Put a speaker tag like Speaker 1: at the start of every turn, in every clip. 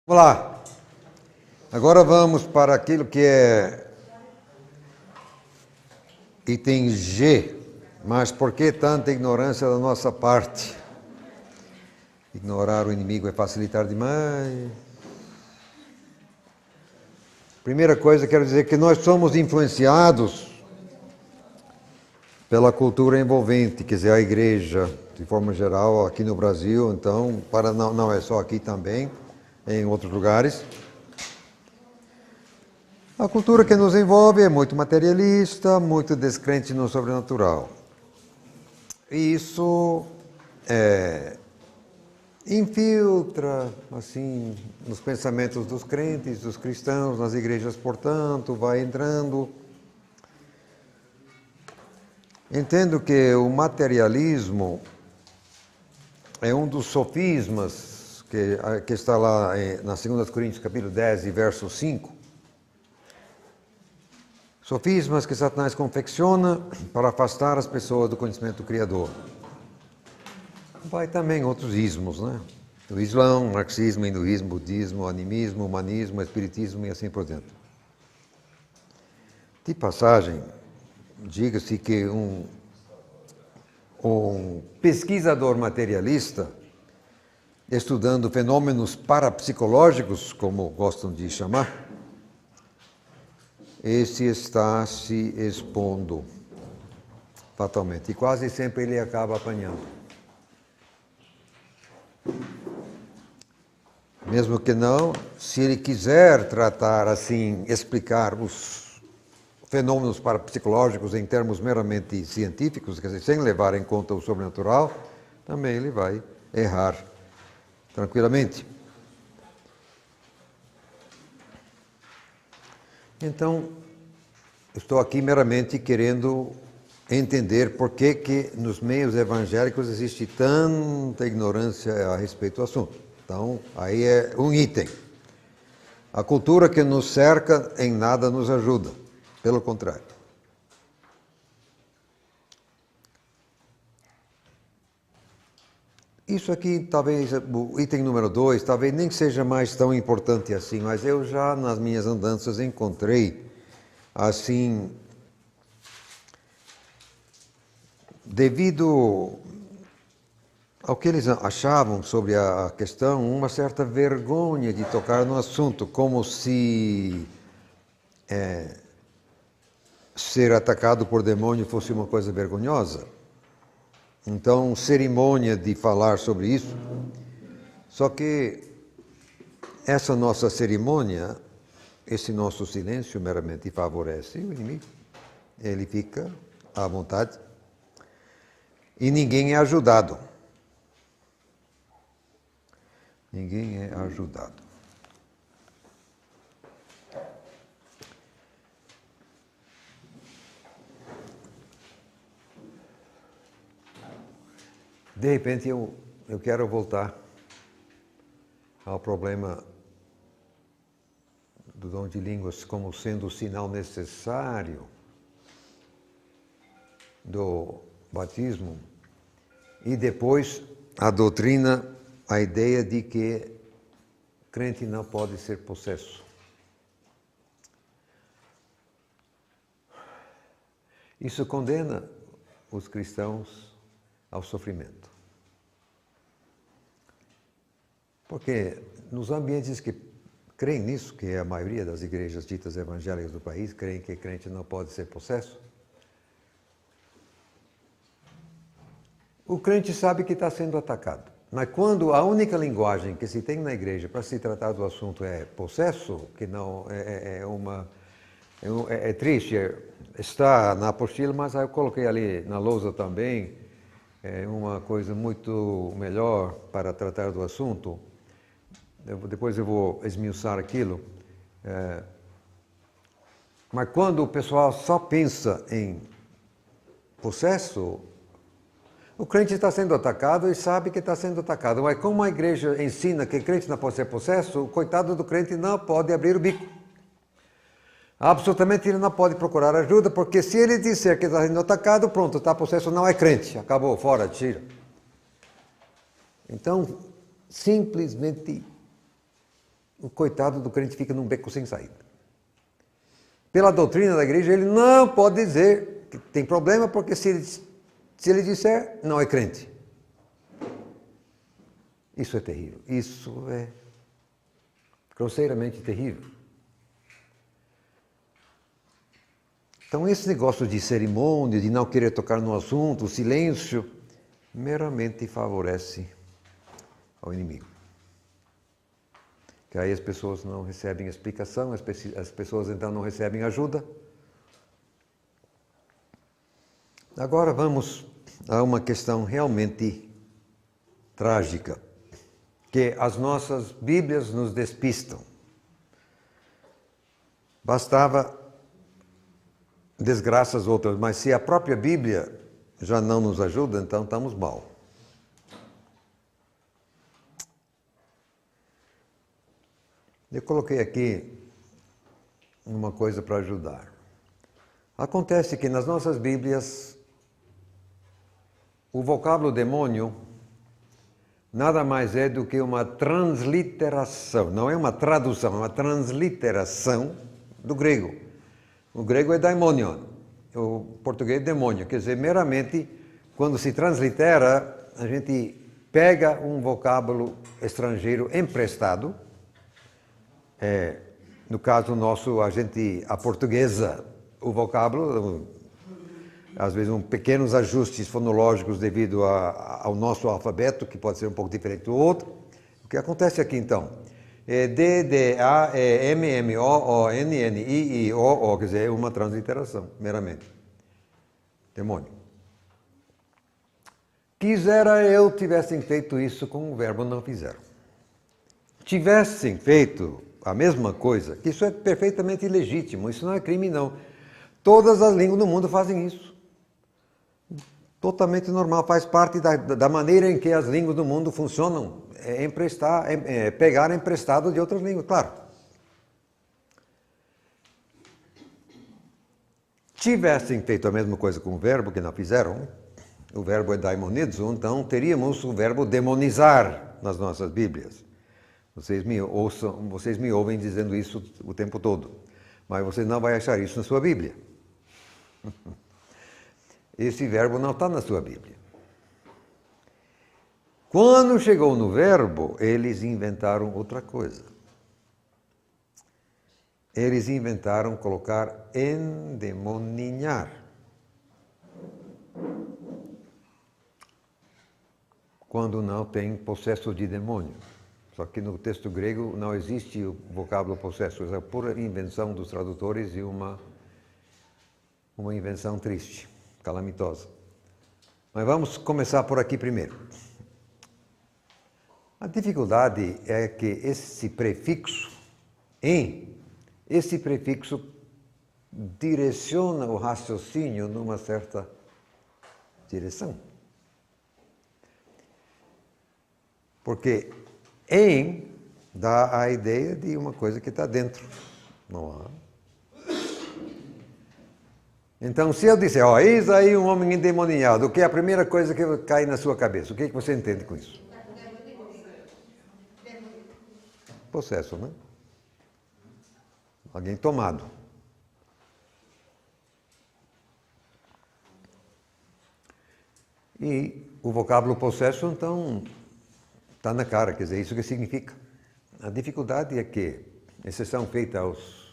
Speaker 1: Vamos lá. Agora vamos para aquilo que é item G. Mas por que tanta ignorância da nossa parte? Ignorar o inimigo é facilitar demais. Primeira coisa, quero dizer que nós somos influenciados pela cultura envolvente, quer dizer, a igreja, de forma geral, aqui no Brasil, então, não é só aqui também, em outros lugares. A cultura que nos envolve é muito materialista, muito descrente no sobrenatural. E isso infiltra, assim, nos pensamentos dos crentes, dos cristãos, nas igrejas, portanto, vai entrando. Entendo que o materialismo é um dos sofismas que está lá na 2 Coríntios, capítulo 10, verso 5. Sofismas que Satanás confecciona para afastar as pessoas do conhecimento do Criador. Vai também outros ismos, né? O Islã, marxismo, hinduísmo, budismo, animismo, humanismo, espiritismo e assim por diante. De passagem, diga-se que um pesquisador materialista, estudando fenômenos parapsicológicos, como gostam de chamar, esse está se expondo fatalmente. E quase sempre ele acaba apanhando. Mesmo que não, se ele quiser tratar assim, explicar os fenômenos parapsicológicos em termos meramente científicos, quer dizer, sem levar em conta o sobrenatural, também ele vai errar tranquilamente. Então, estou aqui meramente querendo entender por que nos meios evangélicos existe tanta ignorância a respeito do assunto. Então, aí é um item. A cultura que nos cerca em nada nos ajuda, pelo contrário. Isso aqui, talvez, o item número 2, talvez nem seja mais tão importante assim, mas eu já, nas minhas andanças, encontrei, assim, devido ao que eles achavam sobre a questão, uma certa vergonha de tocar no assunto, como se ser atacado por demônio fosse uma coisa vergonhosa. Então, cerimônia de falar sobre isso. Só que essa nossa cerimônia, esse nosso silêncio meramente favorece o inimigo. Ele fica à vontade e ninguém é ajudado. Ninguém é ajudado. De repente, eu quero voltar ao problema do dom de línguas como sendo o sinal necessário do batismo e depois a doutrina, a ideia de que crente não pode ser possesso. Isso condena os cristãos ao sofrimento. Porque nos ambientes que creem nisso, que é a maioria das igrejas ditas evangélicas do país, creem que crente não pode ser possesso, o crente sabe que está sendo atacado. Mas quando a única linguagem que se tem na igreja para se tratar do assunto é possesso, que não é triste, está na apostila, mas eu coloquei ali na lousa também, é uma coisa muito melhor para tratar do assunto. Depois eu vou esmiuçar aquilo. Mas quando o pessoal só pensa em possesso, o crente está sendo atacado e sabe que está sendo atacado. Mas como a igreja ensina que crente não pode ser possesso, o coitado do crente não pode abrir o bico. Absolutamente ele não pode procurar ajuda, porque se ele disser que está sendo atacado, pronto, está possesso, não é crente. Acabou, fora, tira. Então, simplesmente o coitado do crente fica num beco sem saída. Pela doutrina da igreja, ele não pode dizer que tem problema, porque se ele disser, não é crente. Isso é terrível. Isso é grosseiramente terrível. Então, esse negócio de cerimônia, de não querer tocar no assunto, o silêncio, meramente favorece ao inimigo. Que aí as pessoas não recebem explicação, as pessoas então não recebem ajuda. Agora vamos a uma questão realmente trágica, que as nossas Bíblias nos despistam. Bastava desgraças outras, mas se a própria Bíblia já não nos ajuda, então estamos mal. Eu coloquei aqui uma coisa para ajudar. Acontece que nas nossas Bíblias o vocábulo demônio nada mais é do que uma transliteração, não é uma tradução, é uma transliteração do grego. O grego é daimonion, o português é demônio, quer dizer, meramente, quando se translitera, a gente pega um vocábulo estrangeiro emprestado, no caso nosso, a portuguesa, o vocábulo, às vezes pequenos ajustes fonológicos devido ao nosso alfabeto, que pode ser um pouco diferente do outro. O que acontece aqui então? D, D, A, E, M, M, O, O, N, N, I, I, O, O, quer dizer, é uma transliteração, meramente. Demônio. Quisera eu tivessem feito isso com o verbo, não fizeram. Tivessem feito a mesma coisa, que isso é perfeitamente legítimo, isso não é crime não. Todas as línguas do mundo fazem isso. Totalmente normal, faz parte da maneira em que as línguas do mundo funcionam, pegar emprestado de outras línguas, claro. Tivessem feito a mesma coisa com o verbo, que não fizeram, o verbo é daimonizo, então teríamos o verbo demonizar nas nossas Bíblias. Vocês me ouvem dizendo isso o tempo todo, mas você não vai achar isso na sua Bíblia. Esse verbo não está na sua Bíblia. Quando chegou no verbo, eles inventaram outra coisa. Eles inventaram colocar endemoninhar. Quando não tem possesso de demônio. Só que no texto grego não existe o vocábulo possesso, é a pura invenção dos tradutores e uma invenção triste, calamitosa. Mas vamos começar por aqui primeiro. A dificuldade é que esse prefixo, esse prefixo direciona o raciocínio numa certa direção. Porque em dá a ideia de uma coisa que está dentro. Não há. Então, se eu disser, eis aí um homem endemoniado, o que é a primeira coisa que cai na sua cabeça? O que você entende com isso? Possesso, né? Alguém tomado. E o vocábulo possesso, então, está na cara, quer dizer, isso que significa. A dificuldade é que, exceção feita aos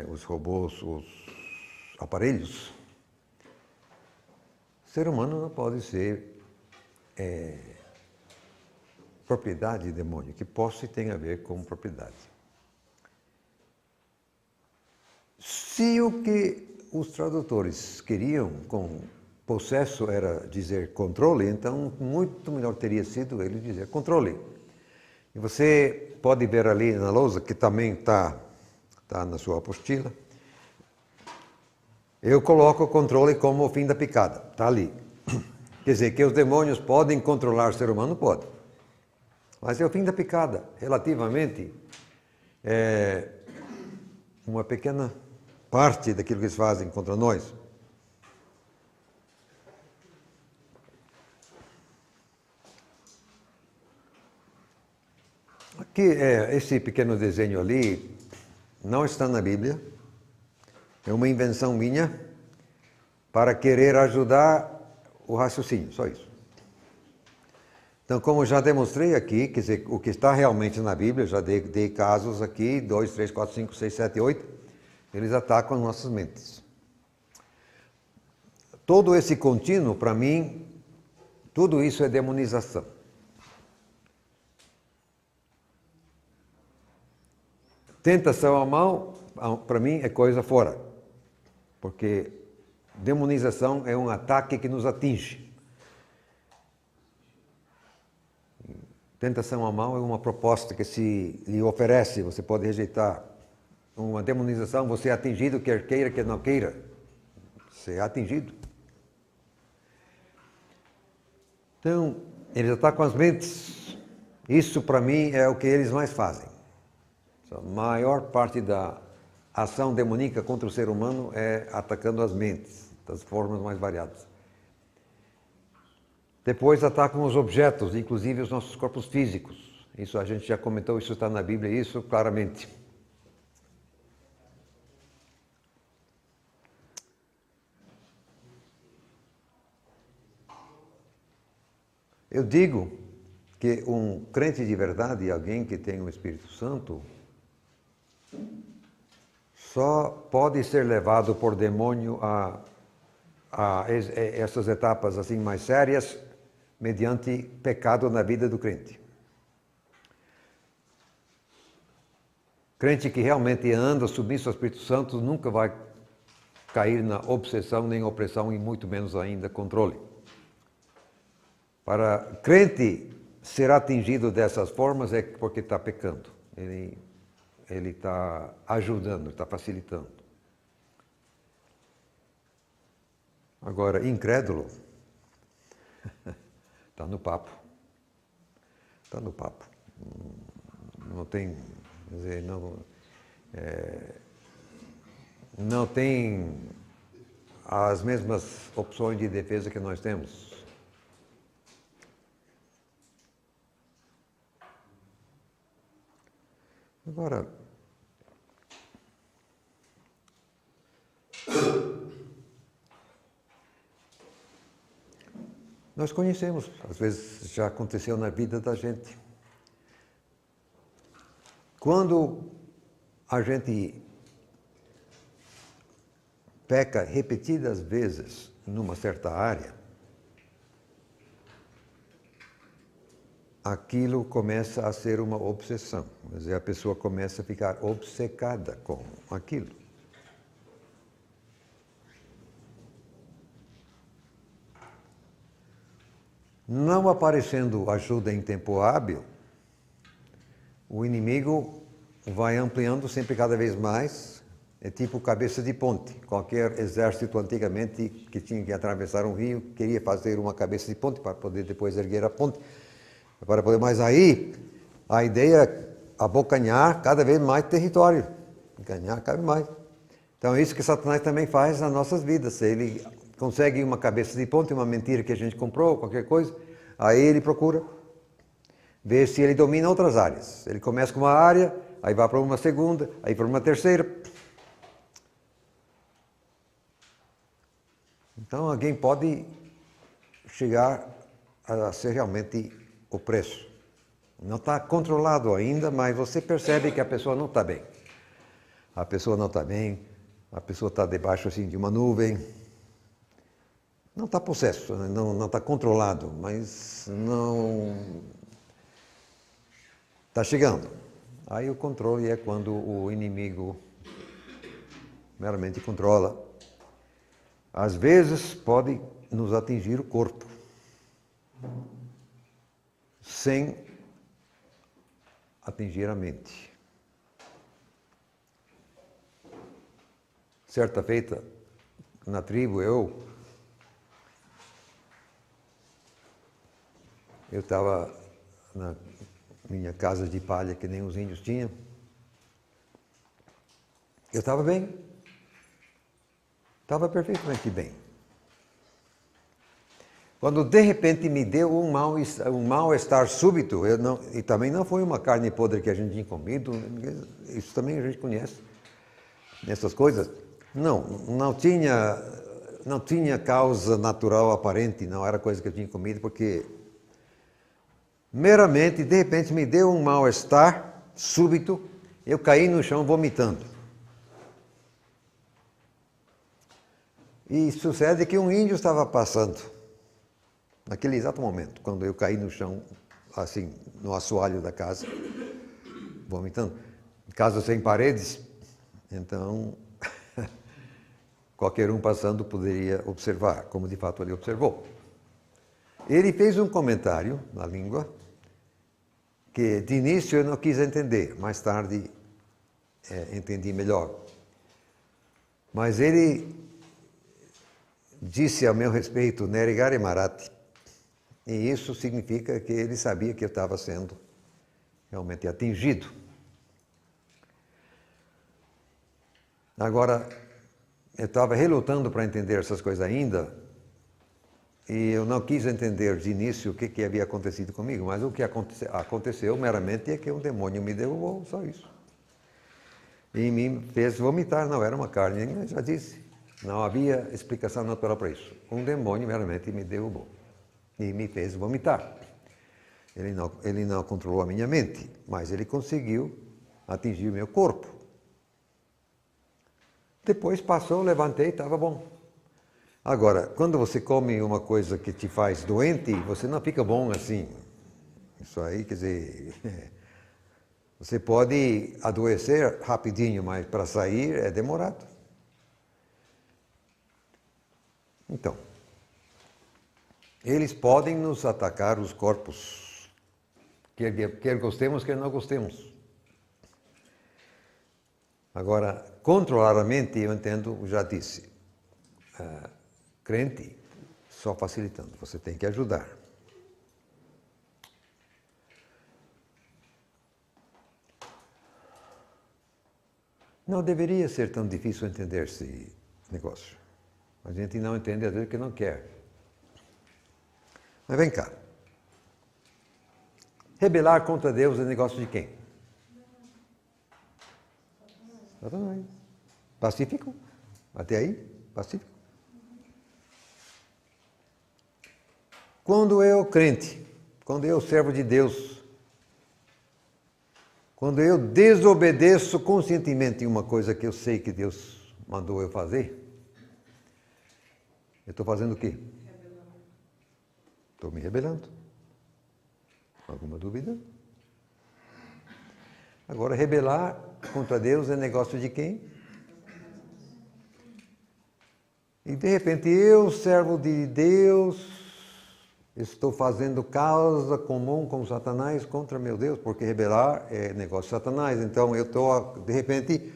Speaker 1: os robôs, os aparelhos, o ser humano não pode ser propriedade de demônio, que posse tem a ver com propriedade. Se o que os tradutores queriam com possesso era dizer controle, então muito melhor teria sido ele dizer controle. E você pode ver ali na lousa, que também está na sua apostila, eu coloco o controle como o fim da picada, está ali. Quer dizer, que os demônios podem controlar o ser humano? Pode. Mas é o fim da picada, relativamente, uma pequena parte daquilo que eles fazem contra nós. esse pequeno desenho ali não está na Bíblia, é uma invenção minha para querer ajudar o raciocínio, só isso. Então, como já demonstrei aqui, quer dizer, o que está realmente na Bíblia, já dei casos aqui, 2, 3, 4, 5, 6, 7, 8, eles atacam as nossas mentes. Todo esse contínuo, para mim, tudo isso é demonização. Tentação ao mal, para mim, é coisa fora. Porque demonização é um ataque que nos atinge. Tentação ao mal é uma proposta que se lhe oferece, você pode rejeitar. Uma demonização, você é atingido, quer queira, quer não queira. Você é atingido. Então, eles atacam as mentes. Isso, para mim, é o que eles mais fazem. A maior parte da ação demoníaca contra o ser humano é atacando as mentes, das formas mais variadas. Depois atacam os objetos, inclusive os nossos corpos físicos. Isso a gente já comentou, isso está na Bíblia, isso claramente. Eu digo que um crente de verdade, alguém que tem o Espírito Santo, só pode ser levado por demônio a essas etapas assim mais sérias mediante pecado na vida do crente. Crente que realmente anda submisso ao Espírito Santo nunca vai cair na obsessão nem opressão e muito menos ainda controle. Para crente ser atingido dessas formas é porque está pecando. Ele está ajudando, está facilitando. Agora, incrédulo, está no papo. Está no papo. Não tem, quer dizer, não tem as mesmas opções de defesa que nós temos. Agora, nós conhecemos, às vezes já aconteceu na vida da gente. Quando a gente peca repetidas vezes numa certa área, aquilo começa a ser uma obsessão. Quer dizer, a pessoa começa a ficar obcecada com aquilo. Não aparecendo ajuda em tempo hábil, o inimigo vai ampliando sempre cada vez mais. É tipo cabeça de ponte. Qualquer exército antigamente que tinha que atravessar um rio queria fazer uma cabeça de ponte para poder depois erguer a ponte. Mas aí a ideia é abocanhar cada vez mais território, ganhar cada vez mais. Então é isso que Satanás também faz nas nossas vidas. Ele consegue uma cabeça de ponte, uma mentira que a gente comprou, qualquer coisa, aí ele procura ver se ele domina outras áreas. Ele começa com uma área, aí vai para uma segunda, aí para uma terceira. Então alguém pode chegar a ser realmente o preço. Não está controlado ainda, mas você percebe que a pessoa não está bem. A pessoa não está bem, a pessoa está debaixo assim, de uma nuvem. Não está possesso, não está controlado, mas não está chegando. Aí o controle é quando o inimigo meramente controla. Às vezes pode nos atingir o corpo, sem atingir a mente. Certa feita, na tribo, eu estava na minha casa de palha, que nem os índios tinham. Eu estava bem. Estava perfeitamente bem. Quando de repente me deu um mal-estar súbito, e também não foi uma carne podre que a gente tinha comido, isso também a gente conhece, essas coisas. Não tinha causa natural aparente, não era coisa que eu tinha comido, porque meramente, de repente, me deu um mal-estar súbito, eu caí no chão vomitando. E sucede que um índio estava passando, naquele exato momento, quando eu caí no chão, assim, no assoalho da casa, vomitando. Casa sem paredes, então qualquer um passando poderia observar, como de fato ele observou. Ele fez um comentário na língua que de início eu não quis entender, mais tarde entendi melhor. Mas ele disse a meu respeito, Nerigare Marati, e isso significa que ele sabia que eu estava sendo realmente atingido. Agora, eu estava relutando para entender essas coisas ainda, e eu não quis entender de início o que havia acontecido comigo, mas o que aconteceu meramente é que um demônio me derrubou, só isso. E me fez vomitar, não era uma carne, eu já disse. Não havia explicação natural para isso. Um demônio meramente me derrubou e me fez vomitar. Ele não controlou a minha mente, mas ele conseguiu atingir o meu corpo. Depois passou, levantei, estava bom. Agora, quando você come uma coisa que te faz doente, você não fica bom assim. Isso aí, quer dizer, você pode adoecer rapidinho, mas para sair é demorado. Então, eles podem nos atacar os corpos, quer gostemos, quer não gostemos. Agora, controlar a mente, eu entendo, já disse, crente, só facilitando, você tem que ajudar. Não deveria ser tão difícil entender esse negócio. A gente não entende às vezes que não quer. Mas vem cá. Rebelar contra Deus é negócio de quem? Satanás. Pacífico? Até aí? Pacífico? Quando eu, crente, quando eu, servo de Deus, quando eu desobedeço conscientemente em uma coisa que eu sei que Deus mandou eu fazer, eu estou fazendo o quê? Estou me rebelando. Alguma dúvida? Agora, rebelar contra Deus é negócio de quem? E de repente eu, servo de Deus, estou fazendo causa comum com Satanás contra meu Deus, porque rebelar é negócio de Satanás. Então eu estou, de repente,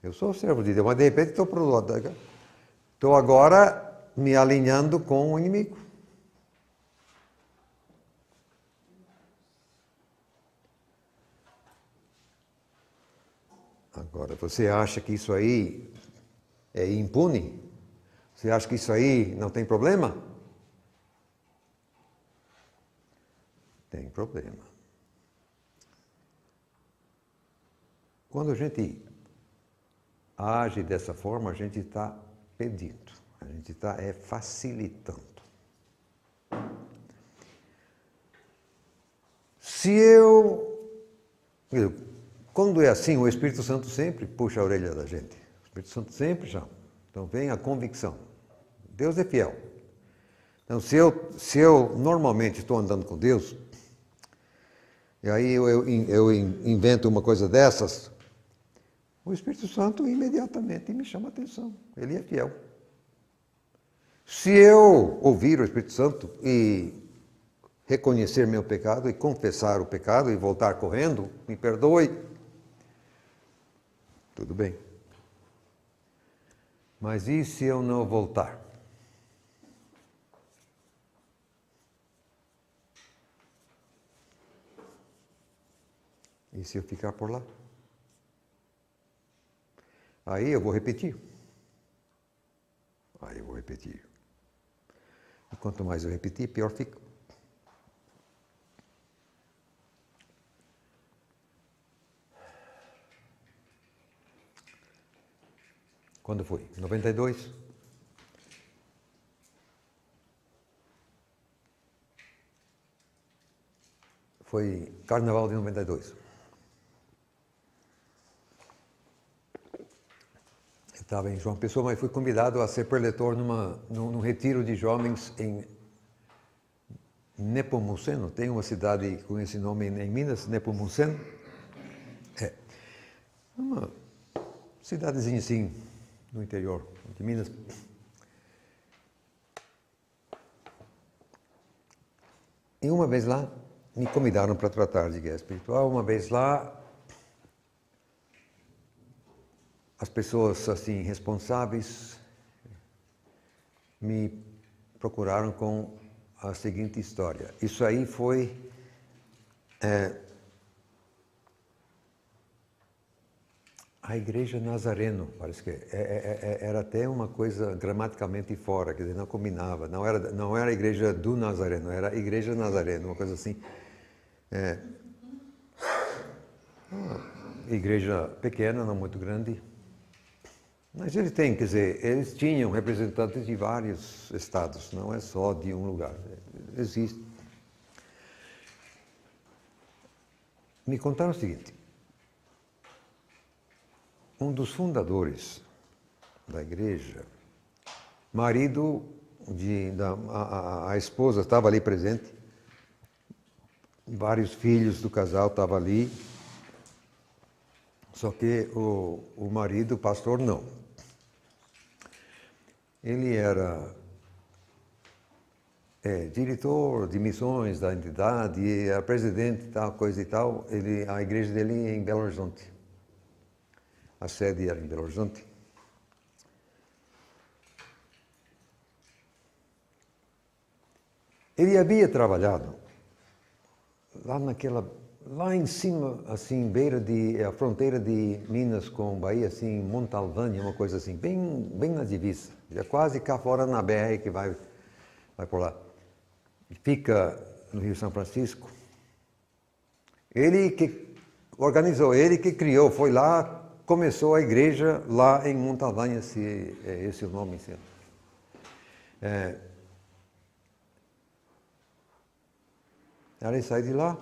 Speaker 1: eu sou servo de Deus, mas de repente estou para o lado. Estou agora me alinhando com o inimigo. Agora, você acha que isso aí é impune? Você acha que isso aí não tem problema? Tem problema. Quando a gente age dessa forma, a gente está pedindo, a gente está facilitando. Quando é assim, o Espírito Santo sempre puxa a orelha da gente. O Espírito Santo sempre chama. Então vem a convicção. Deus é fiel. Então se eu normalmente estou andando com Deus, e aí eu invento uma coisa dessas, o Espírito Santo imediatamente me chama a atenção. Ele é fiel. Se eu ouvir o Espírito Santo e reconhecer meu pecado e confessar o pecado e voltar correndo, me perdoe, tudo bem. Mas e se eu não voltar? E se eu ficar por lá? Aí eu vou repetir. E quanto mais eu repetir, pior fica. Quando foi? 92? Foi Carnaval de 92. Eu estava em João Pessoa, mas fui convidado a ser preletor num retiro de jovens em Nepomuceno. Tem uma cidade com esse nome em Minas, Nepomuceno. É uma cidadezinha assim, no interior de Minas. E uma vez lá, me convidaram para tratar de guerra espiritual. Uma vez lá, as pessoas assim responsáveis me procuraram com a seguinte história. Isso aí foi a Igreja Nazareno, parece que era até uma coisa gramaticalmente fora, quer dizer, não combinava. Não era a Igreja do Nazareno, era a Igreja Nazareno, uma coisa assim. Uma igreja pequena, não muito grande. Mas ele tem, quer dizer, eles tinham representantes de vários estados, não é só de um lugar. Existe. Me contaram o seguinte. Um dos fundadores da igreja, marido a esposa estava ali presente, vários filhos do casal estavam ali, só que o marido, o pastor, não. Ele era diretor de missões da entidade, era presidente, tal, coisa e tal. A igreja dele é em Belo Horizonte. A sede era em Belo Horizonte. Ele havia trabalhado lá em cima, assim, a fronteira de Minas com Bahia, assim, Montalvânia, uma coisa assim, bem na divisa, já quase cá fora na BR que vai por lá. Fica no Rio São Francisco. Ele que organizou, ele que criou, foi lá, começou a igreja lá em Montalvânia, se é esse o nome. Ele saiu de lá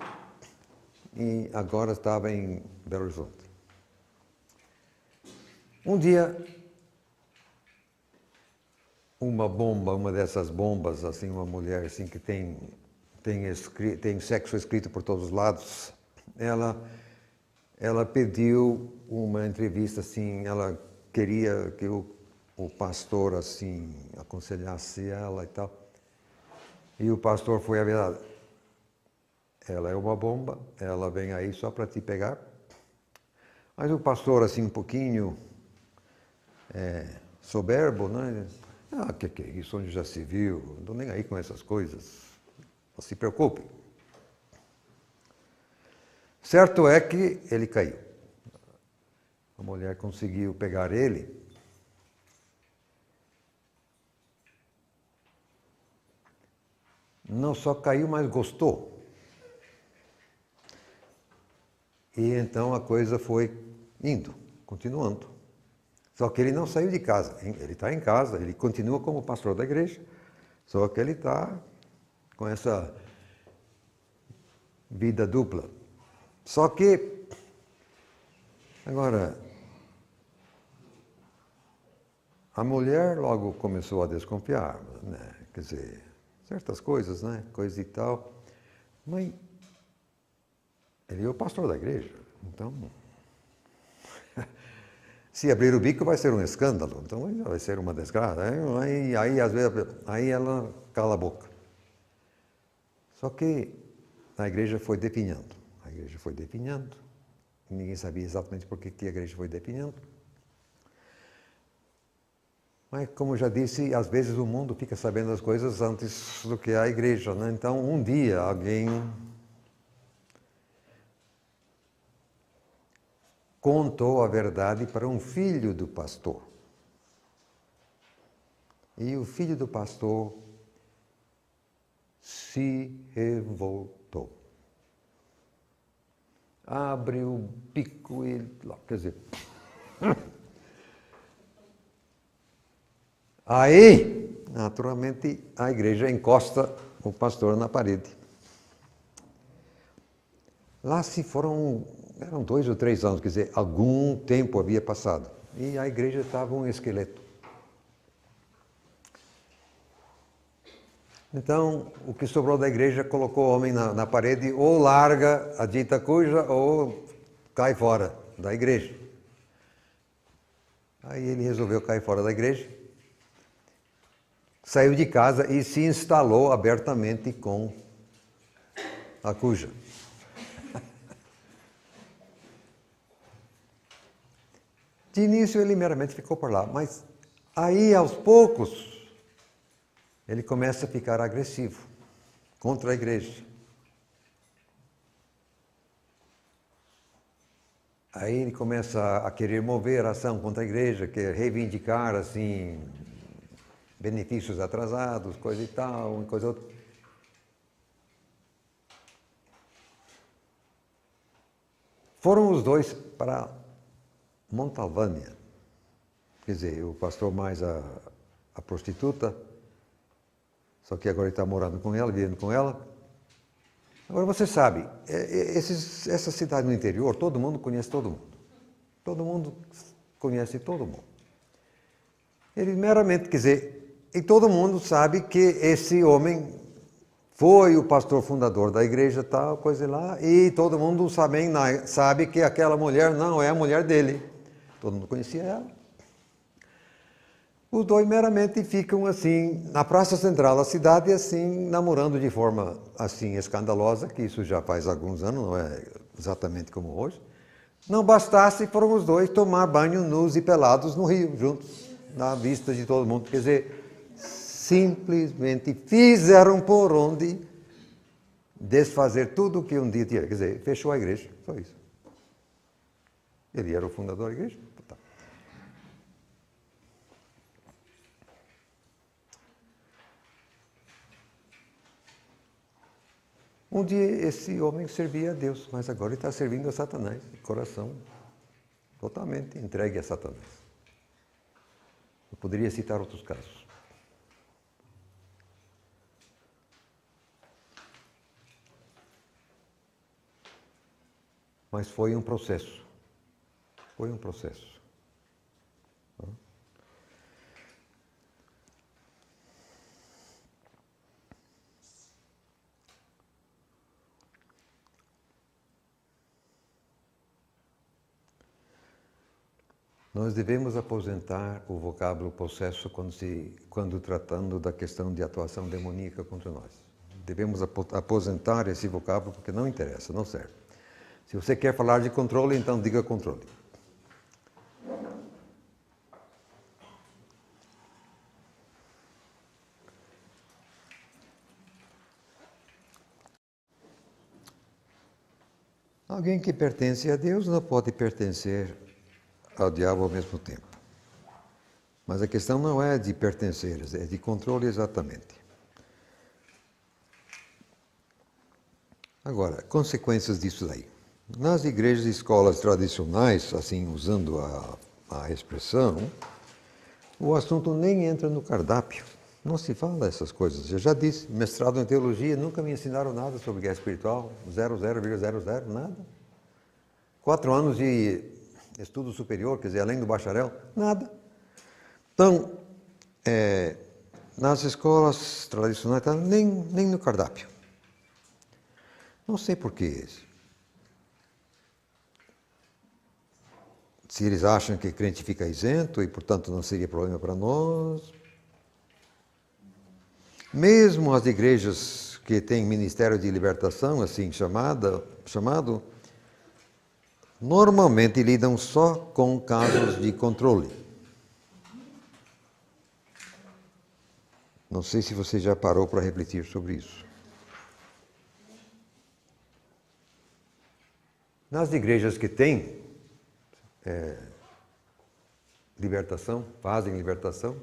Speaker 1: e agora estava em Belo Horizonte. Um dia, uma dessas bombas, assim, uma mulher assim que tem sexo escrito por todos os lados, ela pediu uma entrevista, assim, ela queria que o pastor, assim, aconselhasse ela e tal. E o pastor foi avisado. Ela é uma bomba, ela vem aí só para te pegar. Mas o pastor, assim, um pouquinho soberbo, né? Que é isso, onde já se viu, não estou nem aí com essas coisas, não se preocupe. Certo é que ele caiu. A mulher conseguiu pegar ele. Não só caiu, mas gostou. E então a coisa foi indo, continuando. Só que ele não saiu de casa, ele está em casa, ele continua como pastor da igreja, só que ele está com essa vida dupla. Só que, agora, a mulher logo começou a desconfiar, né? Quer dizer, certas coisas, né? Coisa e tal. Mas ele é o pastor da igreja, então... Se abrir o bico vai ser um escândalo, então vai ser uma desgraça. Aí às vezes, aí ela cala a boca. Só que a igreja foi definhando. A igreja foi definhando. Ninguém sabia exatamente por que a igreja foi definhando. Mas, como já disse, às vezes o mundo fica sabendo as coisas antes do que a igreja, né? Então, um dia alguém contou a verdade para um filho do pastor. E o filho do pastor se revoltou. Abre o bico e... quer dizer... Aí, naturalmente, a igreja encosta o pastor na parede. Lá se eram 2 ou 3 anos, quer dizer, algum tempo havia passado. E a igreja estava um esqueleto. Então, o que sobrou da igreja colocou o homem na parede, ou larga a dita cuja, ou cai fora da igreja. Aí ele resolveu cair fora da igreja, saiu de casa e se instalou abertamente com a cuja. De início ele meramente ficou por lá, mas aí aos poucos ele começa a ficar agressivo contra a igreja. Aí ele começa a querer mover a ação contra a igreja, quer reivindicar assim benefícios atrasados, coisa e tal, uma coisa outra. Foram os dois para Montalvânia, quer dizer, o pastor mais a prostituta, só que agora ele está morando com ela, vivendo com ela. Agora você sabe, essa cidade no interior, todo mundo conhece todo mundo. Todo mundo conhece todo mundo. Ele meramente, quer dizer, e todo mundo sabe que esse homem foi o pastor fundador da igreja, tal, coisa lá, e todo mundo sabe que aquela mulher não é a mulher dele. Todo mundo conhecia ela. Os dois meramente ficam assim, na praça central da cidade, assim, namorando de forma assim escandalosa, que isso já faz alguns anos, não é exatamente como hoje. Não bastasse, foram os dois tomar banho nus e pelados no rio, juntos, na vista de todo mundo. Quer dizer, simplesmente fizeram por onde desfazer tudo o que um dia tinha. Quer dizer, fechou a igreja, só isso. Ele era o fundador da igreja. Tá. Um dia esse homem servia a Deus, mas agora ele está servindo a Satanás, de coração totalmente entregue a Satanás. Eu poderia citar outros casos. Mas foi um processo. Foi um processo. Nós devemos aposentar o vocábulo possesso quando tratando da questão de atuação demoníaca contra nós. Devemos aposentar esse vocábulo porque não interessa, não serve. Se você quer falar de controle, então diga controle. Alguém que pertence a Deus não pode pertencer ao diabo ao mesmo tempo. Mas a questão não é de pertencer, é de controle exatamente. Agora, consequências disso daí. Nas igrejas e escolas tradicionais, assim, usando a expressão, o assunto nem entra no cardápio. Não se fala essas coisas. Eu já disse, mestrado em teologia, nunca me ensinaram nada sobre guerra espiritual, 0,00, nada. 4 anos de estudo superior, quer dizer, além do bacharel, nada. Então, nas escolas tradicionais, nem no cardápio. Não sei porquê. Se eles acham que crente fica isento e, portanto, não seria problema para nós. Mesmo as igrejas que têm ministério de libertação, assim chamado, normalmente lidam só com casos de controle. Não sei se você já parou para refletir sobre isso. Nas igrejas que têm libertação, fazem libertação,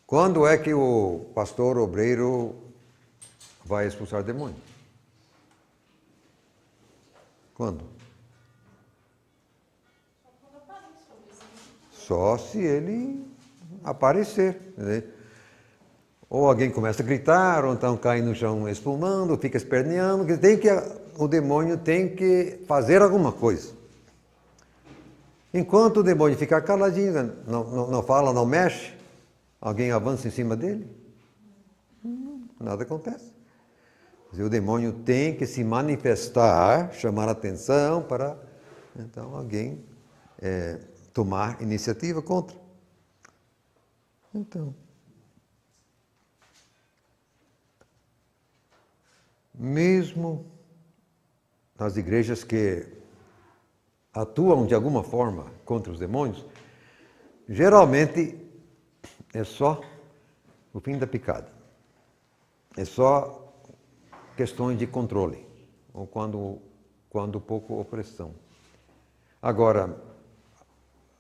Speaker 1: quando é que o pastor obreiro vai expulsar demônio. Quando? Só se ele aparecer. Né? Ou alguém começa a gritar, ou então cai no chão espumando, fica esperneando, o demônio tem que fazer alguma coisa. Enquanto o demônio ficar caladinho, não fala, não mexe, alguém avança em cima dele, nada acontece. O demônio tem que se manifestar, chamar a atenção para, então, alguém tomar iniciativa contra. Então, mesmo nas igrejas que atuam de alguma forma contra os demônios, geralmente é só o fim da picada. É só questões de controle, ou quando pouco opressão. Agora,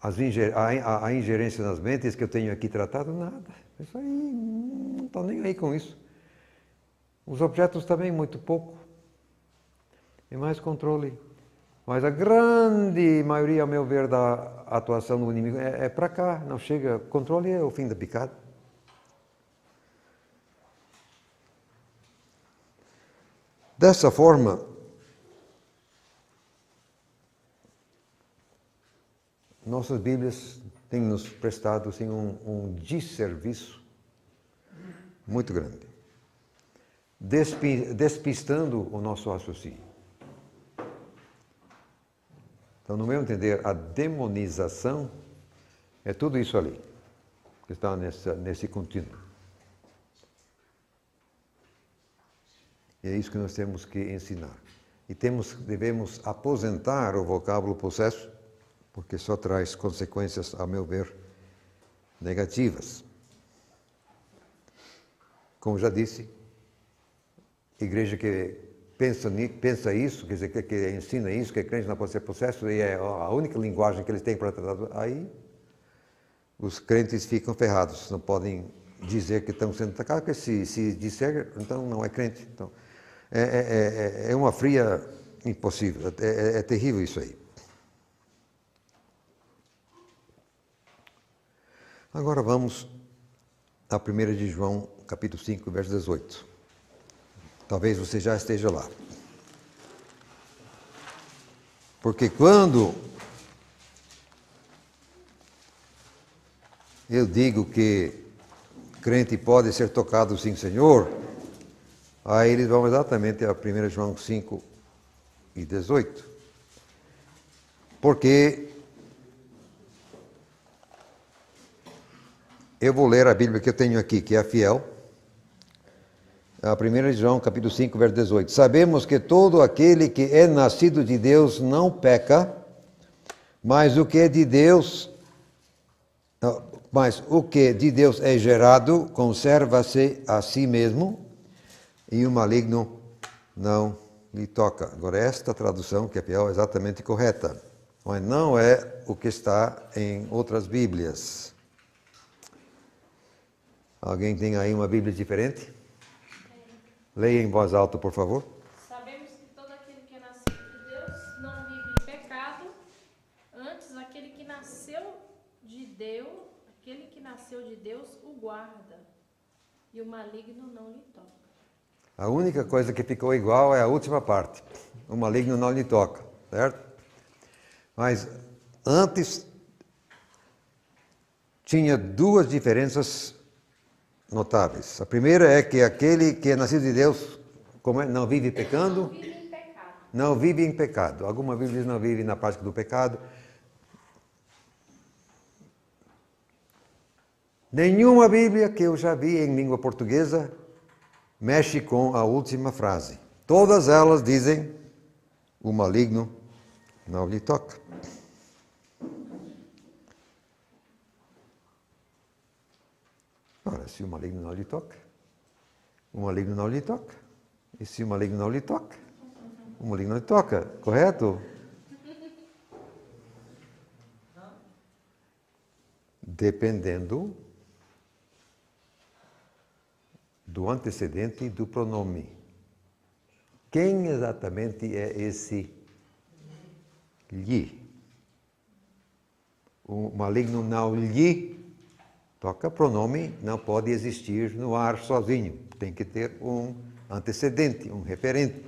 Speaker 1: a ingerência nas mentes que eu tenho aqui tratado, nada. Isso aí, não estou nem aí com isso. Os objetos também, muito pouco. É mais controle. Mas a grande maioria, ao meu ver, da atuação do inimigo é para cá, não chega. Controle é o fim da picada. Dessa forma, nossas Bíblias têm nos prestado assim, um desserviço muito grande, despistando o nosso raciocínio. Então, no meu entender, a demonização é tudo isso ali, que está nesse contínuo. E é isso que nós temos que ensinar. E devemos aposentar o vocábulo possesso, porque só traz consequências, a meu ver, negativas. Como já disse, igreja que pensa isso, quer dizer, que ensina isso, que crente não pode ser possesso, e é a única linguagem que eles têm para tratar, aí os crentes ficam ferrados, não podem dizer que estão sendo atacados, porque se disser, então não é crente. Então, é uma fria impossível, é terrível isso aí. Agora vamos a 1 de João, capítulo 5, verso 18. Talvez você já esteja lá. Porque quando eu digo que crente pode ser tocado sim, Senhor, aí eles vão exatamente a 1 João 5 e 18. Porque eu vou ler a Bíblia que eu tenho aqui, que é a fiel. A 1 João, capítulo 5, verso 18. Sabemos que todo aquele que é nascido de Deus não peca, mas o que de Deus é gerado conserva-se a si mesmo, e o maligno não lhe toca. Agora, esta tradução, que é fiel, é exatamente correta, mas não é o que está em outras Bíblias. Alguém tem aí uma Bíblia diferente? Leia em voz alta, por favor.
Speaker 2: Sabemos que todo aquele que é nascido de Deus não vive em pecado, antes aquele que nasceu de Deus o guarda, e o maligno não lhe toca.
Speaker 1: A única coisa que ficou igual é a última parte. O maligno não lhe toca, certo? Mas antes tinha duas diferenças notáveis. A primeira é que aquele que é nascido de Deus não vive pecando.
Speaker 2: Não vive em pecado.
Speaker 1: Não vive em pecado. Alguma Bíblia diz não vive na prática do pecado. Nenhuma Bíblia que eu já vi em língua portuguesa mexe com a última frase. Todas elas dizem: o maligno não lhe toca. Ora, se o maligno não lhe toca, o maligno não lhe toca. E se o maligno não lhe toca, o maligno não lhe toca, correto? Dependendo do antecedente e do pronome. Quem exatamente é esse lhe? O maligno não lhe toca, pronome não pode existir no ar sozinho. Tem que ter um antecedente, um referente.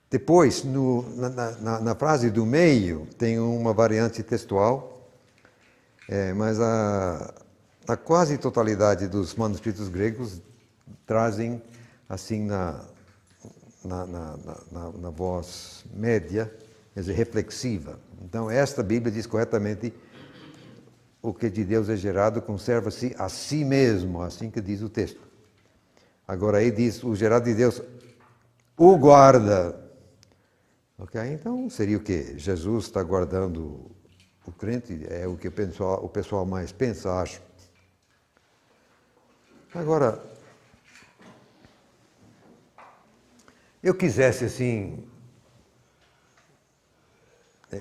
Speaker 1: Depois, na frase do meio, tem uma variante textual, mas a quase totalidade dos manuscritos gregos trazem, assim, na voz média, quer dizer, reflexiva. Então, esta Bíblia diz corretamente: o que de Deus é gerado conserva-se a si mesmo, assim que diz o texto. Agora aí diz: o gerado de Deus o guarda. Ok? Então seria o quê? Jesus está guardando o crente, é o que o pessoal mais pensa, acho. Agora, eu quisesse assim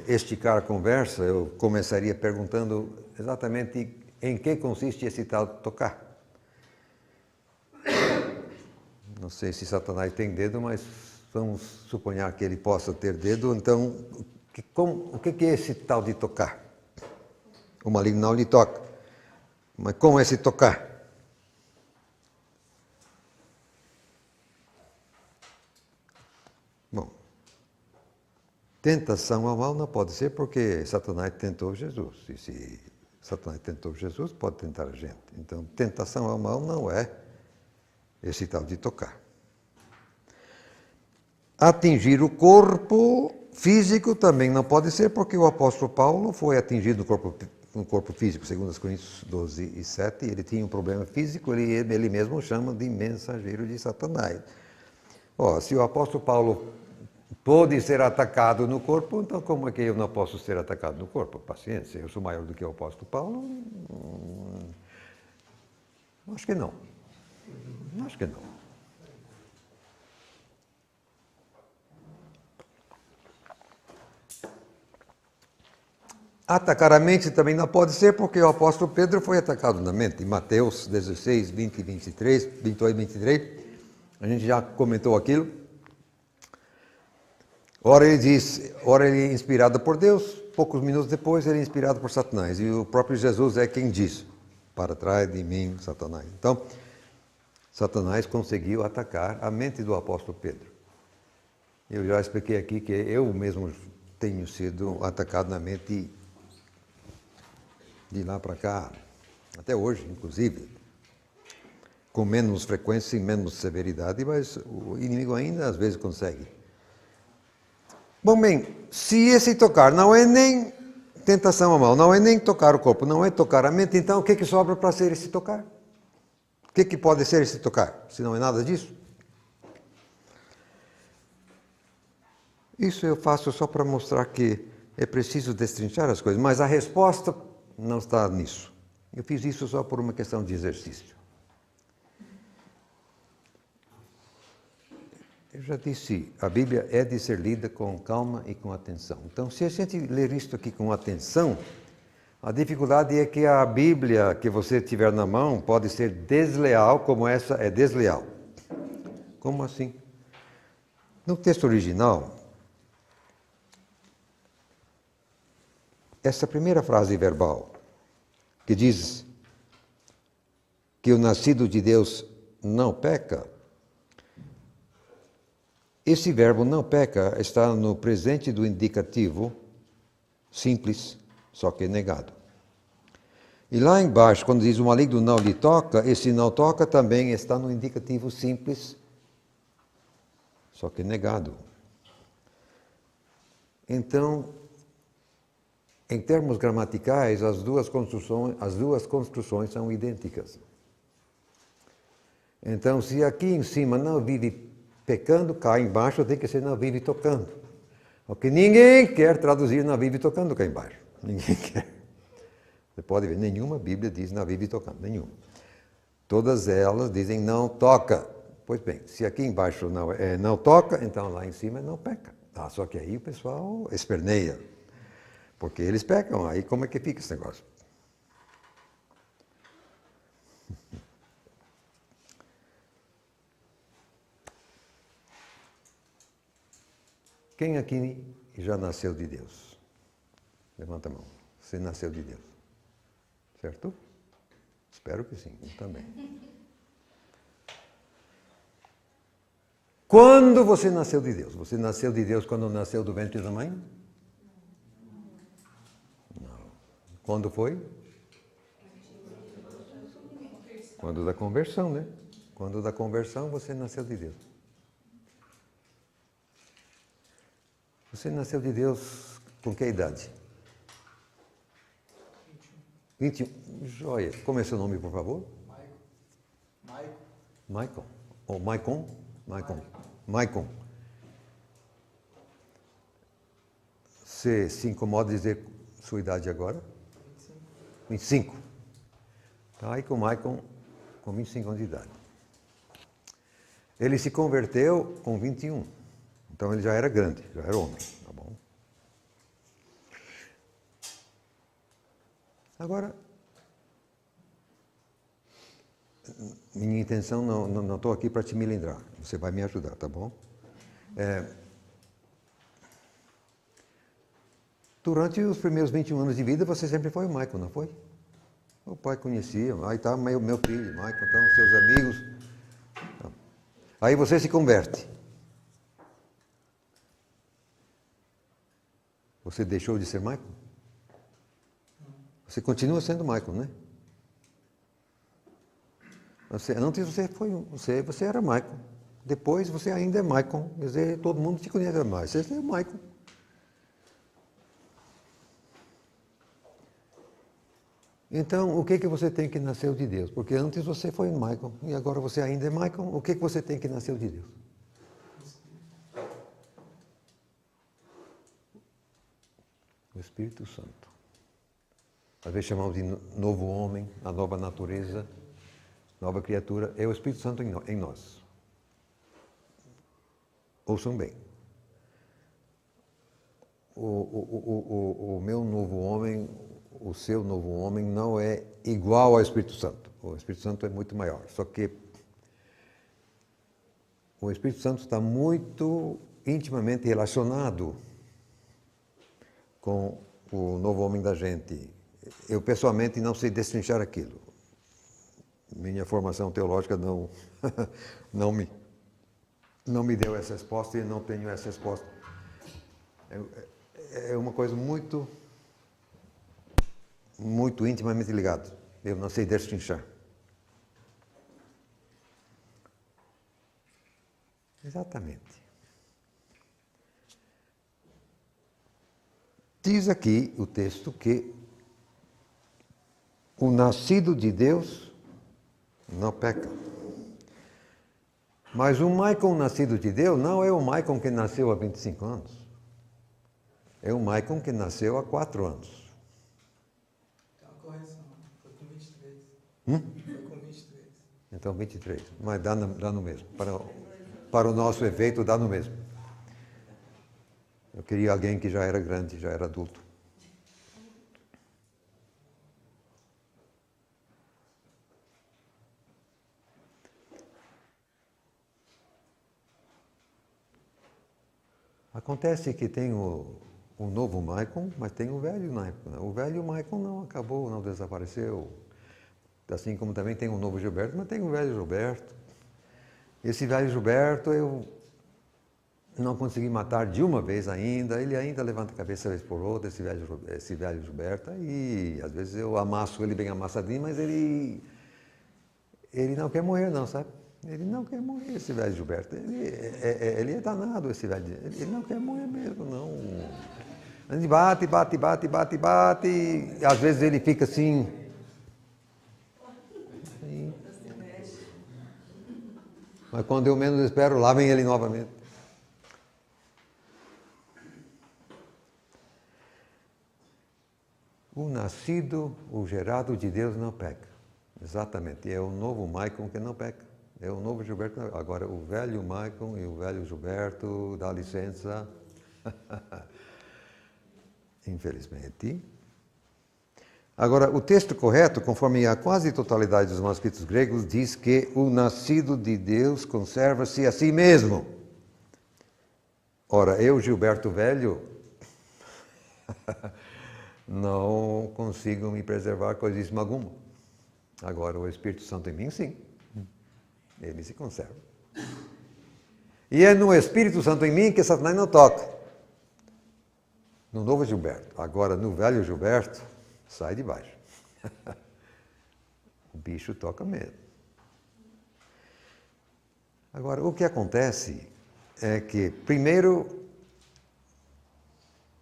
Speaker 1: esticar a conversa, eu começaria perguntando exatamente em que consiste esse tal de tocar. Não sei se Satanás tem dedo, mas vamos suponhar que ele possa ter dedo. Então, o que é esse tal de tocar? O maligno não lhe toca. Mas como é esse tocar? Bom, tentação ao mal não pode ser, porque Satanás tentou Jesus. E se Satanás tentou Jesus, pode tentar a gente. Então, tentação ao mal não é esse tal de tocar. Atingir o corpo físico também não pode ser, porque o apóstolo Paulo foi atingido no corpo físico, segundo os Coríntios 12 e 7, ele tinha um problema físico, ele mesmo chama de mensageiro de Satanás. Se o apóstolo Paulo pôde ser atacado no corpo, então como é que eu não posso ser atacado no corpo? Paciência, eu sou maior do que o apóstolo Paulo? Acho que não. Acho que não. Atacar a mente também não pode ser, porque o apóstolo Pedro foi atacado na mente. Em Mateus 16, 20 e 23, 28 e 23, a gente já comentou aquilo. Ora ele é inspirado por Deus, poucos minutos depois ele é inspirado por Satanás. E o próprio Jesus é quem diz: para trás de mim, Satanás. Então, Satanás conseguiu atacar a mente do apóstolo Pedro. Eu já expliquei aqui que eu mesmo tenho sido atacado na mente de lá para cá, até hoje, inclusive, com menos frequência e menos severidade, mas o inimigo ainda às vezes consegue. Bom, bem, se esse tocar não é nem tentação ao mal, não é nem tocar o corpo, não é tocar a mente, então o que sobra para ser esse tocar? O que pode ser esse tocar, se não é nada disso? Isso eu faço só para mostrar que é preciso destrinchar as coisas, mas a resposta não está nisso. Eu fiz isso só por uma questão de exercício. Eu já disse, a Bíblia é de ser lida com calma e com atenção. Então, se a gente ler isto aqui com atenção, a dificuldade é que a Bíblia que você tiver na mão pode ser desleal, como essa é desleal. Como assim? No texto original, essa primeira frase verbal, que diz que o nascido de Deus não peca, esse verbo não peca está no presente do indicativo simples, só que negado. E lá embaixo, quando diz o maligno não lhe toca, esse não toca também está no indicativo simples, só que negado. Então, em termos gramaticais, as duas construções são idênticas. Então, se aqui em cima não vive pecando, cá embaixo tem que ser não vive tocando. Porque ninguém quer traduzir não vive tocando cá embaixo. Ninguém quer. Você pode ver, nenhuma Bíblia diz não vive tocando, nenhuma. Todas elas dizem não toca. Pois bem, se aqui embaixo não toca, então lá em cima não peca. Só que aí o pessoal esperneia. Porque eles pecam, aí como é que fica esse negócio? Quem aqui já nasceu de Deus? Levanta a mão. Você nasceu de Deus. Certo? Espero que sim, eu também. Quando você nasceu de Deus? Você nasceu de Deus quando nasceu do ventre da mãe? Não. Quando foi? Quando da conversão, né? Quando da conversão você nasceu de Deus. Você nasceu de Deus com que idade? 21. Joia. Como é seu nome, por favor? Maicon. Ou Maicon? Maicon. Você se incomoda de dizer sua idade agora? 25. Está aí com o Maicon com 25 anos de idade. Ele se converteu com 21. Então ele já era grande, já era homem. Tá bom? Agora, minha intenção não estou aqui para te melindrar. Você vai me ajudar, tá bom? Durante os primeiros 21 anos de vida, você sempre foi o Michael, não foi? O pai conhecia. Aí está meu filho, Michael, então, seus amigos. Aí você se converte. Você deixou de ser Michael? Você continua sendo Michael, né? Antes você era Michael. Depois você ainda é Michael. Quer dizer, todo mundo te conhece mais. Você é Michael. Então, o que você tem que nasceu de Deus? Porque antes você foi Michael e agora você ainda é Michael. O que você tem que nasceu de Deus? O Espírito Santo. Às vezes chamamos de novo homem, a nova natureza, nova criatura. É o Espírito Santo em nós. Ouçam bem. O meu novo homem, o seu novo homem não é igual ao Espírito Santo. O Espírito Santo é muito maior. Só que o Espírito Santo está muito intimamente relacionado com o novo homem da gente. Eu, pessoalmente, não sei destrinchar aquilo. Minha formação teológica não me deu essa resposta e não tenho essa resposta. É uma coisa muito intimamente ligada. Eu não sei destrinchar. Exatamente. Diz aqui o texto que o nascido de Deus não peca. Mas o Michael nascido de Deus não é o Michael que nasceu há 25 anos. É o Michael que nasceu há 4 anos.
Speaker 3: Tem uma correção. Foi com 23. Foi com 23.
Speaker 1: Então 23. Mas dá no mesmo. Para o nosso efeito, dá no mesmo. Eu queria alguém que já era grande, já era adulto. Acontece que tem o novo Michael, mas tem o velho Michael. O velho Michael não acabou, não desapareceu. Assim como também tem o novo Gilberto, mas tem o velho Gilberto. Esse velho Gilberto eu não consegui matar de uma vez ainda. Ele ainda levanta a cabeça vez por outra, esse velho Gilberto. E às vezes eu amasso ele bem amassadinho, mas ele não quer morrer não, sabe? Ele não quer morrer, esse velho Gilberto. Ele é danado, esse velho. Ele não quer morrer mesmo, não. Ele bate. E às vezes ele fica assim. Mas quando eu menos espero, lá vem ele novamente. O nascido, o gerado de Deus não peca. Exatamente. É o novo Michael que não peca. É o novo Gilberto. Agora, o velho Michael e o velho Gilberto, dá licença. Infelizmente. Agora, o texto correto, conforme a quase totalidade dos manuscritos gregos, diz que o nascido de Deus conserva-se a si mesmo. Ora, eu, Gilberto Velho, não consigo me preservar coisíssima alguma. Agora, o Espírito Santo em mim, sim. Ele se conserva. E é no Espírito Santo em mim que Satanás não toca. No novo Gilberto. Agora, no velho Gilberto, sai de baixo. O bicho toca mesmo. Agora, o que acontece é que, primeiro,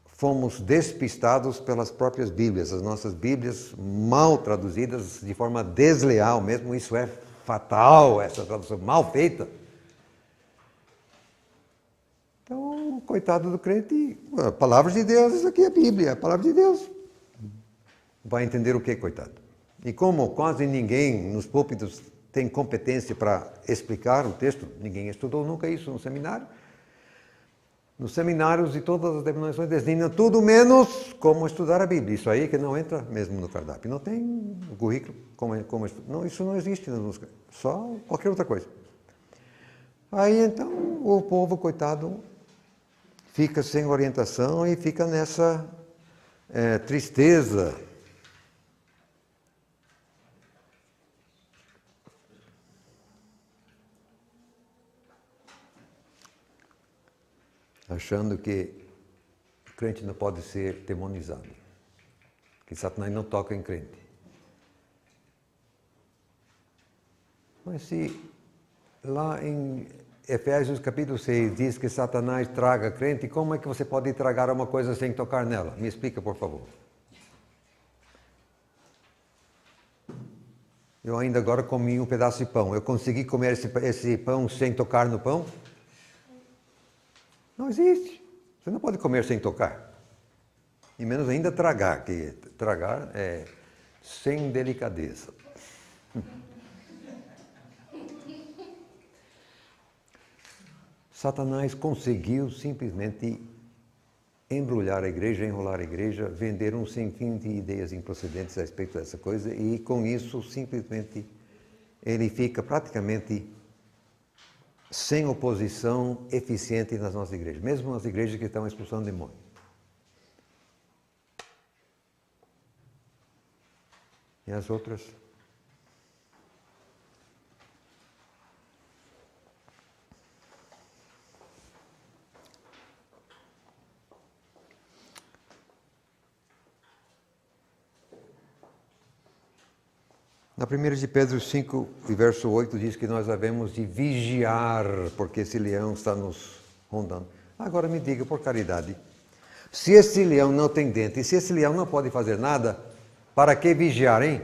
Speaker 1: fomos despistados pelas próprias Bíblias, as nossas Bíblias mal traduzidas de forma desleal mesmo, isso é fatal, essa tradução mal feita. Então, coitado do crente, a palavra de Deus, isso aqui é a Bíblia, a palavra de Deus. Vai entender o que, coitado? E como quase ninguém nos púlpitos tem competência para explicar o texto, ninguém estudou nunca isso no seminário. Nos seminários de todas as denominações ensinam tudo menos como estudar a Bíblia. Isso aí que não entra mesmo no cardápio. Não tem o currículo como não, isso não existe na música. Só qualquer outra coisa. Aí então o povo, coitado, fica sem orientação e fica nessa tristeza. Achando que o crente não pode ser demonizado, que Satanás não toca em crente. Mas se lá em Efésios capítulo 6 diz que Satanás traga crente, como é que você pode tragar uma coisa sem tocar nela? Me explica, por favor. Eu ainda agora comi um pedaço de pão. Eu consegui comer esse pão sem tocar no pão? Não existe. Você não pode comer sem tocar. E menos ainda tragar, que tragar é sem delicadeza. Satanás conseguiu simplesmente embrulhar a igreja, enrolar a igreja, vender um sem fim de ideias improcedentes a respeito dessa coisa e com isso simplesmente ele fica praticamente sem oposição eficiente nas nossas igrejas, mesmo nas igrejas que estão expulsando demônio. E as outras? Na 1 de Pedro 5, e verso 8, diz que nós devemos de vigiar, porque esse leão está nos rondando. Agora me diga, por caridade, se esse leão não tem dente, e se esse leão não pode fazer nada, para que vigiar, hein?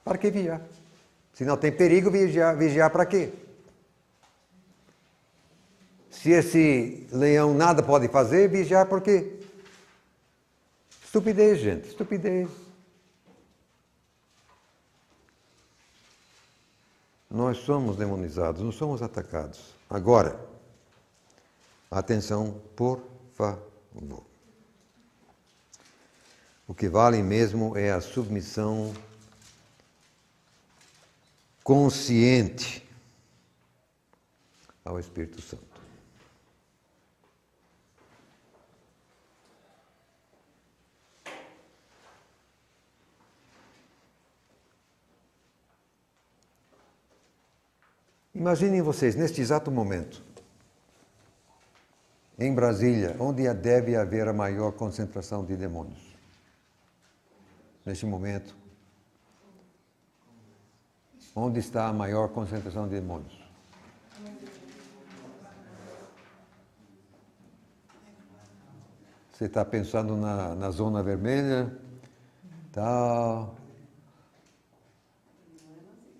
Speaker 1: Para que vigiar? Se não tem perigo, vigiar para quê? Se esse leão nada pode fazer, vigiar por quê? Estupidez, gente, estupidez. Nós somos demonizados, não somos atacados. Agora, atenção, por favor. O que vale mesmo é a submissão consciente ao Espírito Santo. Imaginem vocês, neste exato momento, em Brasília, onde deve haver a maior concentração de demônios. Neste momento, onde está a maior concentração de demônios? Você está pensando na zona vermelha, tal,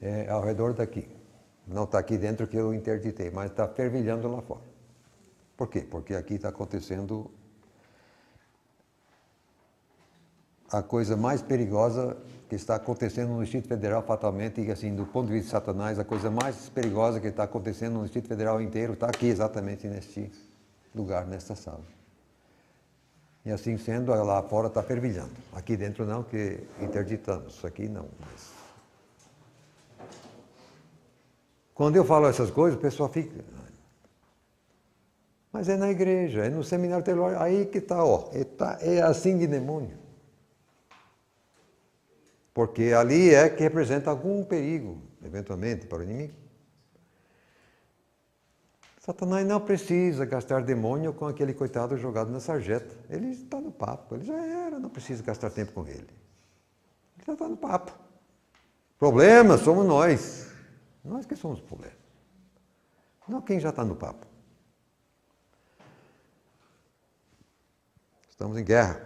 Speaker 1: é ao redor daqui. Não está aqui dentro que eu interditei, mas está fervilhando lá fora. Por quê? Porque aqui está acontecendo a coisa mais perigosa que está acontecendo no Distrito Federal fatalmente, e assim, do ponto de vista de Satanás, a coisa mais perigosa que está acontecendo no Distrito Federal inteiro está aqui, exatamente neste lugar, nesta sala. E assim sendo, lá fora está fervilhando. Aqui dentro não, que interditamos. Aqui não, mas... Quando eu falo essas coisas, o pessoal fica... Mas é na igreja, é no seminário teológico, aí que está, ó, é assim de demônio. Porque ali é que representa algum perigo, eventualmente, para o inimigo. Satanás não precisa gastar demônio com aquele coitado jogado na sarjeta. Ele está no papo, ele já era, não precisa gastar tempo com ele. Ele já está no papo. Problema somos nós. Nós que somos o problema. Não quem já está no papo. Estamos em guerra.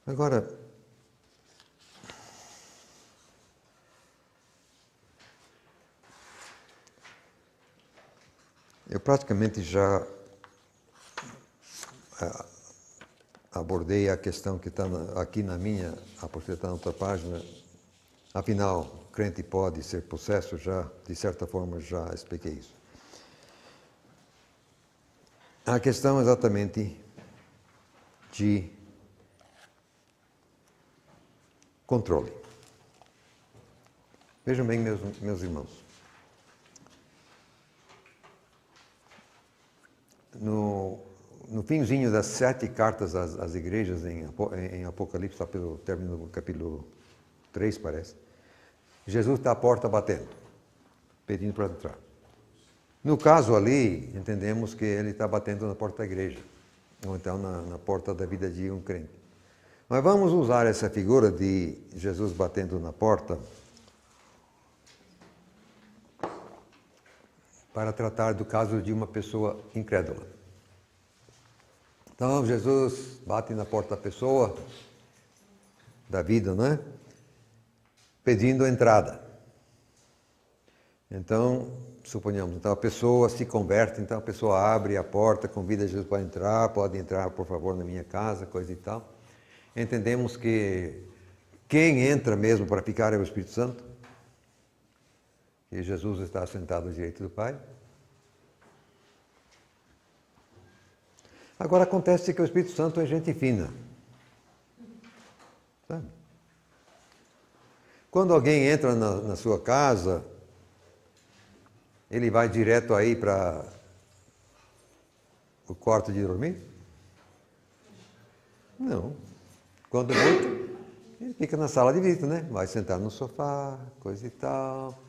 Speaker 1: Agora, eu praticamente já abordei a questão que está aqui na minha, a posterior está na outra página. Afinal, crente pode ser possesso, já, de certa forma, já expliquei isso. A questão exatamente de controle. Vejam bem, meus irmãos. No finzinho das 7 cartas às igrejas em Apocalipse, está pelo término do capítulo 3, parece, Jesus está à porta batendo, pedindo para entrar. No caso ali, entendemos que ele está batendo na porta da igreja, ou então na porta da vida de um crente. Mas vamos usar essa figura de Jesus batendo na porta para tratar do caso de uma pessoa incrédula. Então, Jesus bate na porta da pessoa, da vida, não é? Pedindo entrada. Então, suponhamos, então a pessoa se converte, então a pessoa abre a porta, convida Jesus para entrar, pode entrar, por favor, na minha casa, coisa e tal. Entendemos que quem entra mesmo para ficar é o Espírito Santo, que Jesus está sentado à direita do Pai. Agora acontece que o Espírito Santo é gente fina. Sabe? Quando alguém entra na sua casa, ele vai direto aí para o quarto de dormir? Não. Quando muito, ele fica na sala de visita, né? Vai sentar no sofá, coisa e tal.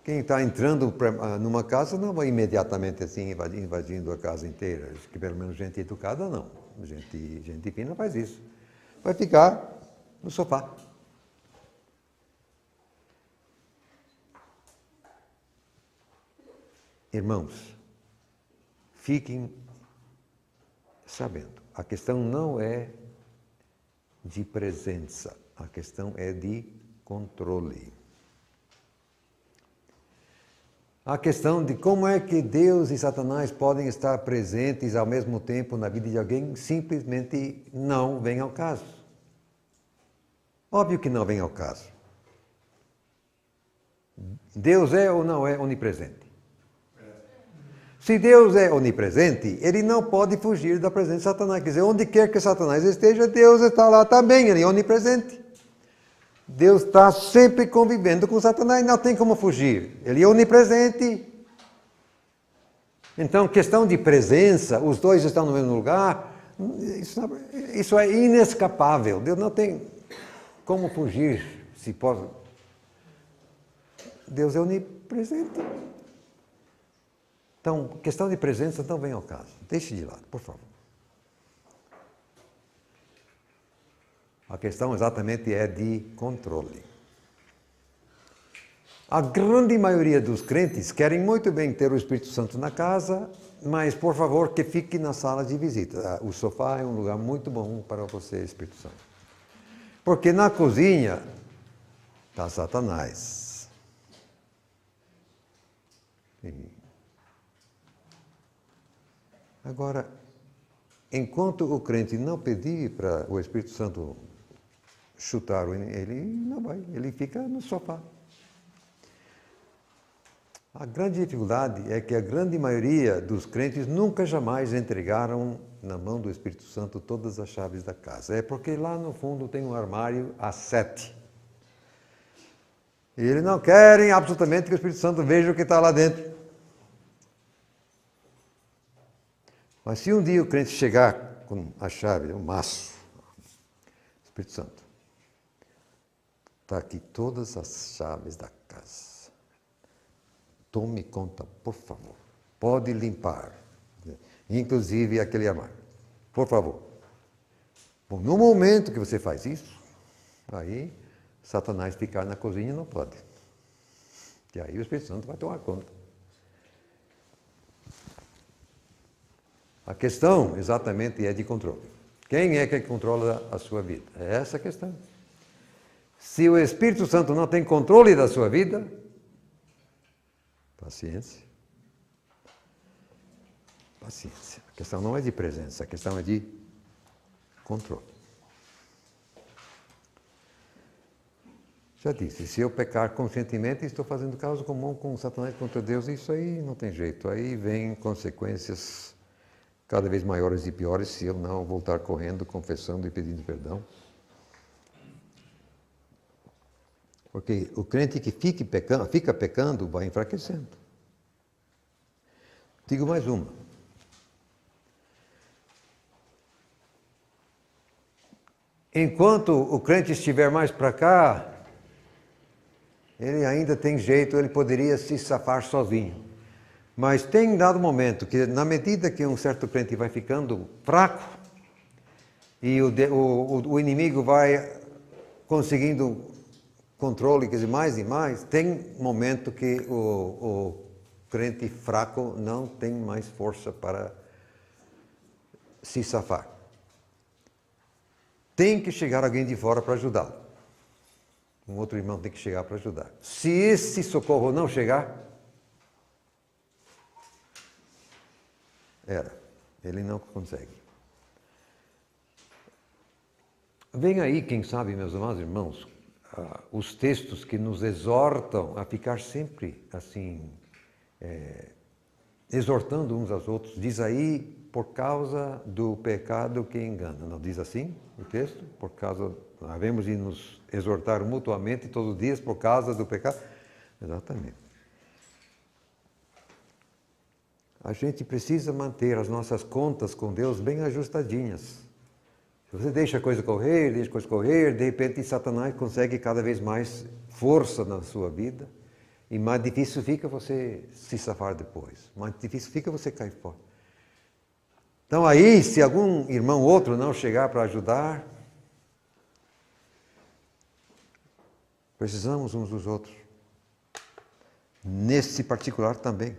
Speaker 1: Quem está entrando numa casa não vai imediatamente assim invadindo a casa inteira. Acho que pelo menos gente educada não. Gente fina faz isso. Vai ficar no sofá. Irmãos, fiquem sabendo, a questão não é de presença, a questão é de controle. A questão de como é que Deus e Satanás podem estar presentes ao mesmo tempo na vida de alguém simplesmente não vem ao caso. Óbvio que não vem ao caso. Deus é ou não é onipresente? Se Deus é onipresente, ele não pode fugir da presença de Satanás. Quer dizer, onde quer que Satanás esteja, Deus está lá também, ele é onipresente. Deus está sempre convivendo com Satanás, não tem como fugir. Ele é onipresente. Então, questão de presença, os dois estão no mesmo lugar, isso é inescapável. Deus não tem como fugir, se pode. Deus é onipresente. Então, questão de presença não vem ao caso. Deixe de lado, por favor. A questão exatamente é de controle. A grande maioria dos crentes querem muito bem ter o Espírito Santo na casa, mas, por favor, que fique na sala de visita. O sofá é um lugar muito bom para você, Espírito Santo. Porque na cozinha está Satanás. Agora, enquanto o crente não pedir para o Espírito Santo chutar ele, não vai, ele fica no sofá. A grande dificuldade é que a grande maioria dos crentes nunca jamais entregaram na mão do Espírito Santo todas as chaves da casa. É porque lá no fundo tem um armário a 7. E eles não querem absolutamente que o Espírito Santo veja o que está lá dentro. Mas se um dia o crente chegar com a chave, o maço, Espírito Santo, está aqui todas as chaves da casa. Tome conta, por favor. Pode limpar, inclusive aquele armário. Por favor. Bom, no momento que você faz isso, aí Satanás ficar na cozinha não pode. E aí o Espírito Santo vai tomar conta. A questão exatamente é de controle. Quem é que controla a sua vida? É essa a questão. Se o Espírito Santo não tem controle da sua vida, paciência. Paciência. A questão não é de presença, a questão é de controle. Já disse, se eu pecar conscientemente, estou fazendo causa comum com Satanás contra Deus, isso aí não tem jeito. Aí vem consequências cada vez maiores e piores se eu não voltar correndo, confessando e pedindo perdão. Porque o crente que fica pecando vai enfraquecendo. Digo mais uma. Enquanto o crente estiver mais para cá, ele ainda tem jeito, ele poderia se safar sozinho. Mas tem dado momento que, na medida que um certo crente vai ficando fraco, e o inimigo vai conseguindo controle, quer dizer, mais e mais, tem momento que o crente fraco não tem mais força para se safar. Tem que chegar alguém de fora para ajudá-lo. Um outro irmão tem que chegar para ajudar. Se esse socorro não chegar, ele não consegue. Vem aí, quem sabe, meus amados irmãos, os textos que nos exortam a ficar sempre assim, exortando uns aos outros. Diz aí, por causa do pecado que engana. Não diz assim o texto? Por causa, havemos de nos exortar mutuamente todos os dias por causa do pecado. Exatamente. A gente precisa manter as nossas contas com Deus bem ajustadinhas. Se você deixa a coisa correr, de repente Satanás consegue cada vez mais força na sua vida e mais difícil fica você se safar depois. Mais difícil fica você cair fora. Então aí, se algum irmão ou outro não chegar para ajudar, precisamos uns dos outros. Nesse particular também.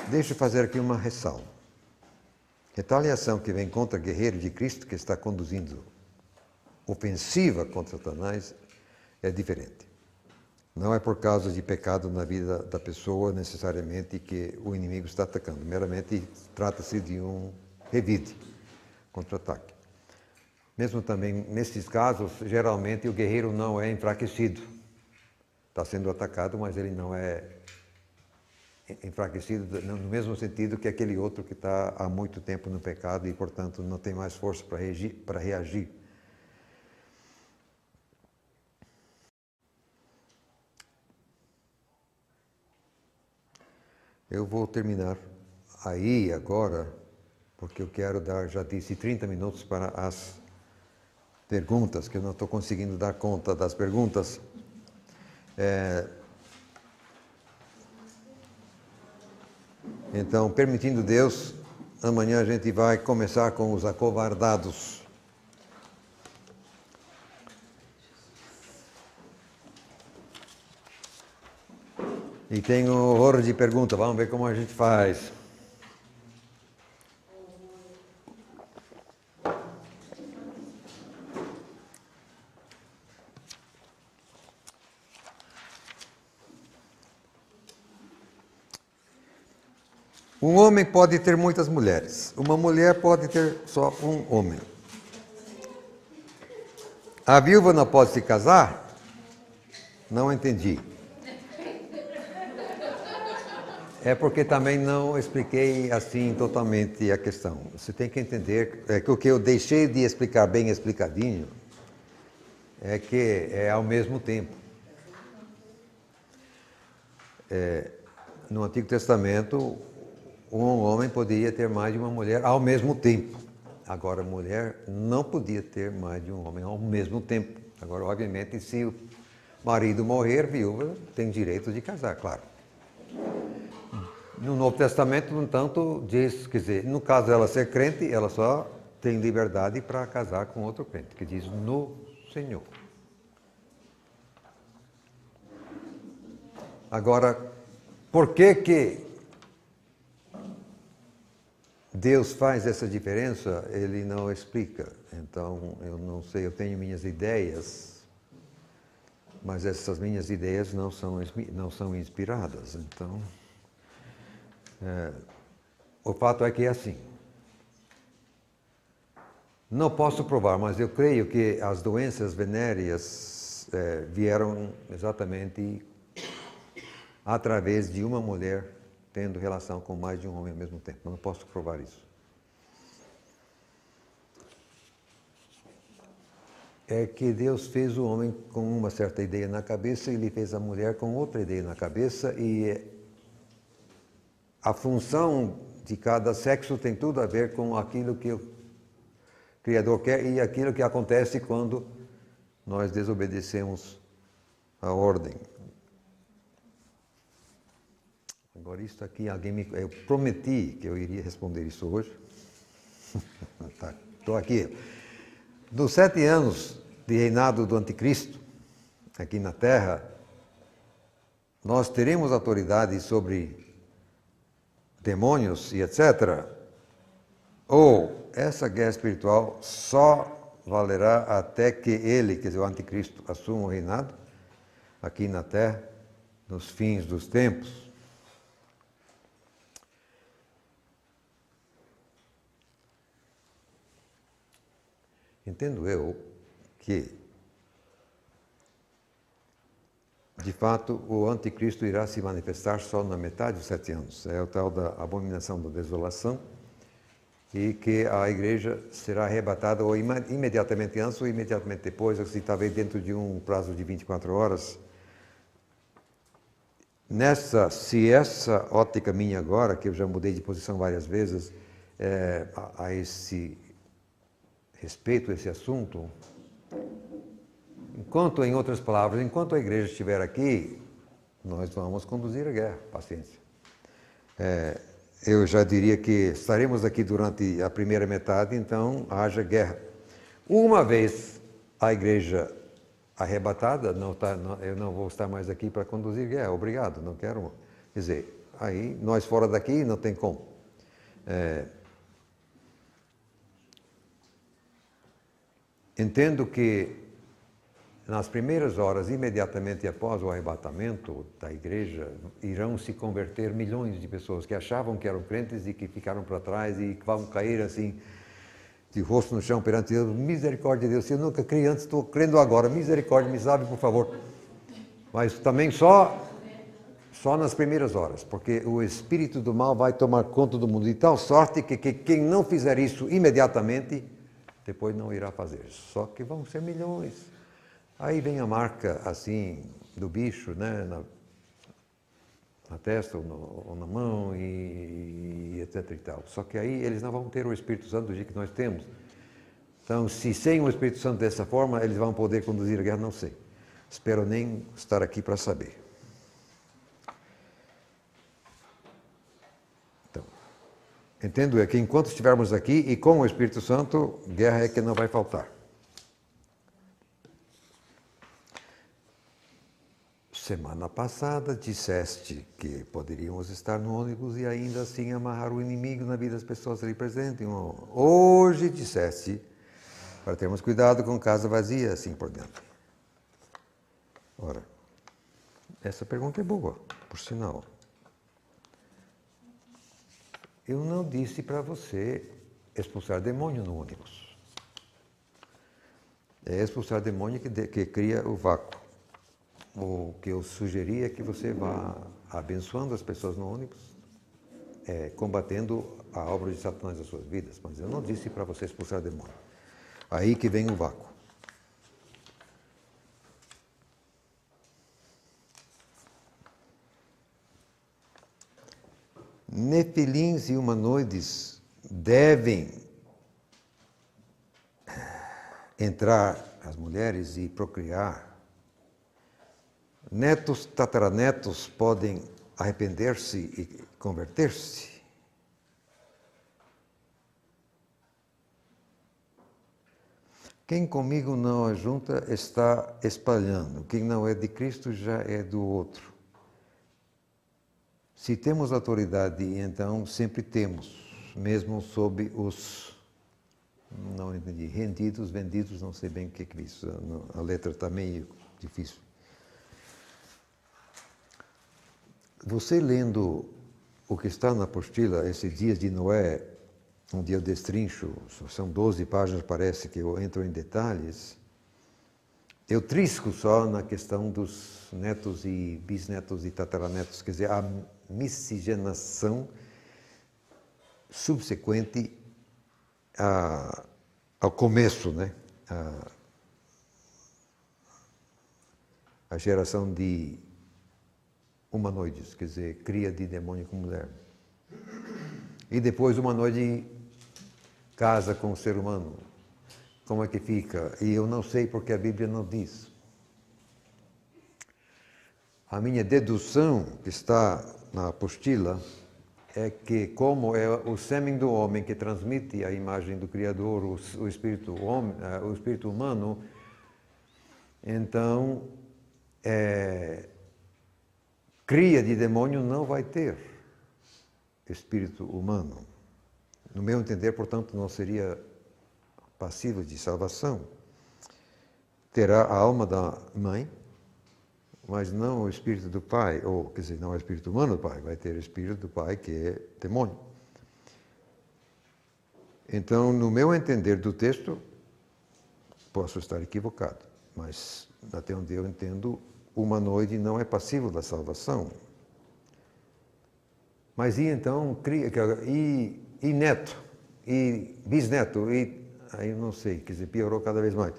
Speaker 1: Deixa eu fazer aqui uma ressalva. Retaliação que vem contra o guerreiro de Cristo que está conduzindo ofensiva contra Satanás é diferente. Não é por causa de pecado na vida da pessoa necessariamente que o inimigo está atacando. Meramente trata-se de um revide, contra-ataque. Mesmo também nesses casos, geralmente o guerreiro não é enfraquecido. Está sendo atacado, mas ele não é enfraquecido no mesmo sentido que aquele outro que está há muito tempo no pecado e, portanto, não tem mais força para reagir. Eu vou terminar aí agora, porque eu quero dar, já disse, 30 minutos para as perguntas, que eu não estou conseguindo dar conta das perguntas. Então, permitindo Deus, amanhã a gente vai começar com os acovardados. E tem um horror de perguntas, vamos ver como a gente faz. Um homem pode ter muitas mulheres. Uma mulher pode ter só um homem. A viúva não pode se casar? Não entendi. É porque também não expliquei assim totalmente a questão. Você tem que entender que o que eu deixei de explicar bem explicadinho é que é ao mesmo tempo. No Antigo Testamento, um homem podia ter mais de uma mulher ao mesmo tempo. Agora, a mulher não podia ter mais de um homem ao mesmo tempo. Agora, obviamente, se o marido morrer, viúva tem direito de casar, claro. No Novo Testamento, no entanto, diz, quer dizer, no caso dela ser crente, ela só tem liberdade para casar com outro crente, que diz no Senhor. Agora, por que Deus faz essa diferença? Ele não explica. Então, eu não sei, eu tenho minhas ideias, mas essas minhas ideias não são inspiradas. Então, o fato é que é assim. Não posso provar, mas eu creio que as doenças venéreas vieram exatamente através de uma mulher tendo relação com mais de um homem ao mesmo tempo. Não posso provar isso. É que Deus fez o homem com uma certa ideia na cabeça e ele fez a mulher com outra ideia na cabeça, e a função de cada sexo tem tudo a ver com aquilo que o Criador quer e aquilo que acontece quando nós desobedecemos a ordem. Agora, isso aqui, eu prometi que eu iria responder isso hoje. Estou aqui. Dos 7 anos de reinado do Anticristo, aqui na Terra, nós teremos autoridade sobre demônios e etc. Ou essa guerra espiritual só valerá até que ele, quer dizer, o Anticristo, assuma o reinado aqui na Terra, nos fins dos tempos. Entendo eu que, de fato, o anticristo irá se manifestar só na metade dos 7 anos. É o tal da abominação da desolação, e que a igreja será arrebatada ou imediatamente antes ou imediatamente depois, ou se talvez dentro de um prazo de 24 horas. Se essa ótica minha agora, que eu já mudei de posição várias vezes, a esse respeito a esse assunto, enquanto, em outras palavras, enquanto a igreja estiver aqui, nós vamos conduzir a guerra, paciência. Eu já diria que estaremos aqui durante a primeira metade, então haja guerra. Uma vez a igreja arrebatada, eu não vou estar mais aqui para conduzir guerra, obrigado, não quero. Quer dizer, aí nós fora daqui não tem como. Entendo que nas primeiras horas, imediatamente após o arrebatamento da igreja, irão se converter milhões de pessoas que achavam que eram crentes e que ficaram para trás e que vão cair assim, de rosto no chão perante Deus. Misericórdia de Deus, se eu nunca criei antes, estou crendo agora. Misericórdia, me salve, por favor. Mas também só nas primeiras horas, porque o espírito do mal vai tomar conta do mundo de tal sorte que quem não fizer isso imediatamente, depois não irá fazer. Só que vão ser milhões. Aí vem a marca, assim, do bicho, né, na testa ou na mão e etc e tal. Só que aí eles não vão ter o Espírito Santo do jeito que nós temos. Então, se sem o Espírito Santo dessa forma, eles vão poder conduzir a guerra, não sei. Espero nem estar aqui para saber. Então, entendo que enquanto estivermos aqui e com o Espírito Santo, guerra é que não vai faltar. Semana passada disseste que poderíamos estar no ônibus e ainda assim amarrar o inimigo na vida das pessoas ali presentes. Hoje disseste para termos cuidado com casa vazia, assim por diante. Ora, essa pergunta é boa, por sinal. Eu não disse para você expulsar demônio no ônibus. É expulsar demônio que cria o vácuo. O que eu sugeri é que você vá abençoando as pessoas no ônibus, combatendo a obra de Satanás nas suas vidas. Mas eu não disse para você expulsar demônio. Aí que vem o vácuo. nefilins e humanoides devem entrar as mulheres e procriar. Netos, tataranetos podem arrepender-se e converter-se. Quem comigo não ajunta está espalhando. Quem não é de Cristo já é do outro. Se temos autoridade, então sempre temos, mesmo sob os, não entendi, rendidos, vendidos, não sei bem o que é isso. A letra está meio difícil. Você lendo o que está na apostila, esses dias de Noé, onde eu destrincho, são 12 páginas, parece que eu entro em detalhes, eu trisco só na questão dos netos e bisnetos e tataranetos, quer dizer, a miscigenação subsequente ao começo, né? A geração de humanoides, quer dizer, cria de demônio com mulher. E depois o humanoide casa com o ser humano. Como é que fica? E eu não sei porque a Bíblia não diz. A minha dedução, que está na apostila, é que como é o sêmen do homem que transmite a imagem do Criador, o espírito humano, então cria de demônio não vai ter espírito humano. No meu entender, portanto, não seria passivo de salvação. Terá a alma da mãe, mas não o espírito do pai, ou, quer dizer, não é o espírito humano do pai, vai ter o espírito do pai, que é demônio. Então, no meu entender do texto, posso estar equivocado, mas até onde eu entendo, o humanoide não é passivo da salvação. Mas e então, e neto, e bisneto, e aí eu não sei, quer dizer, piorou cada vez mais.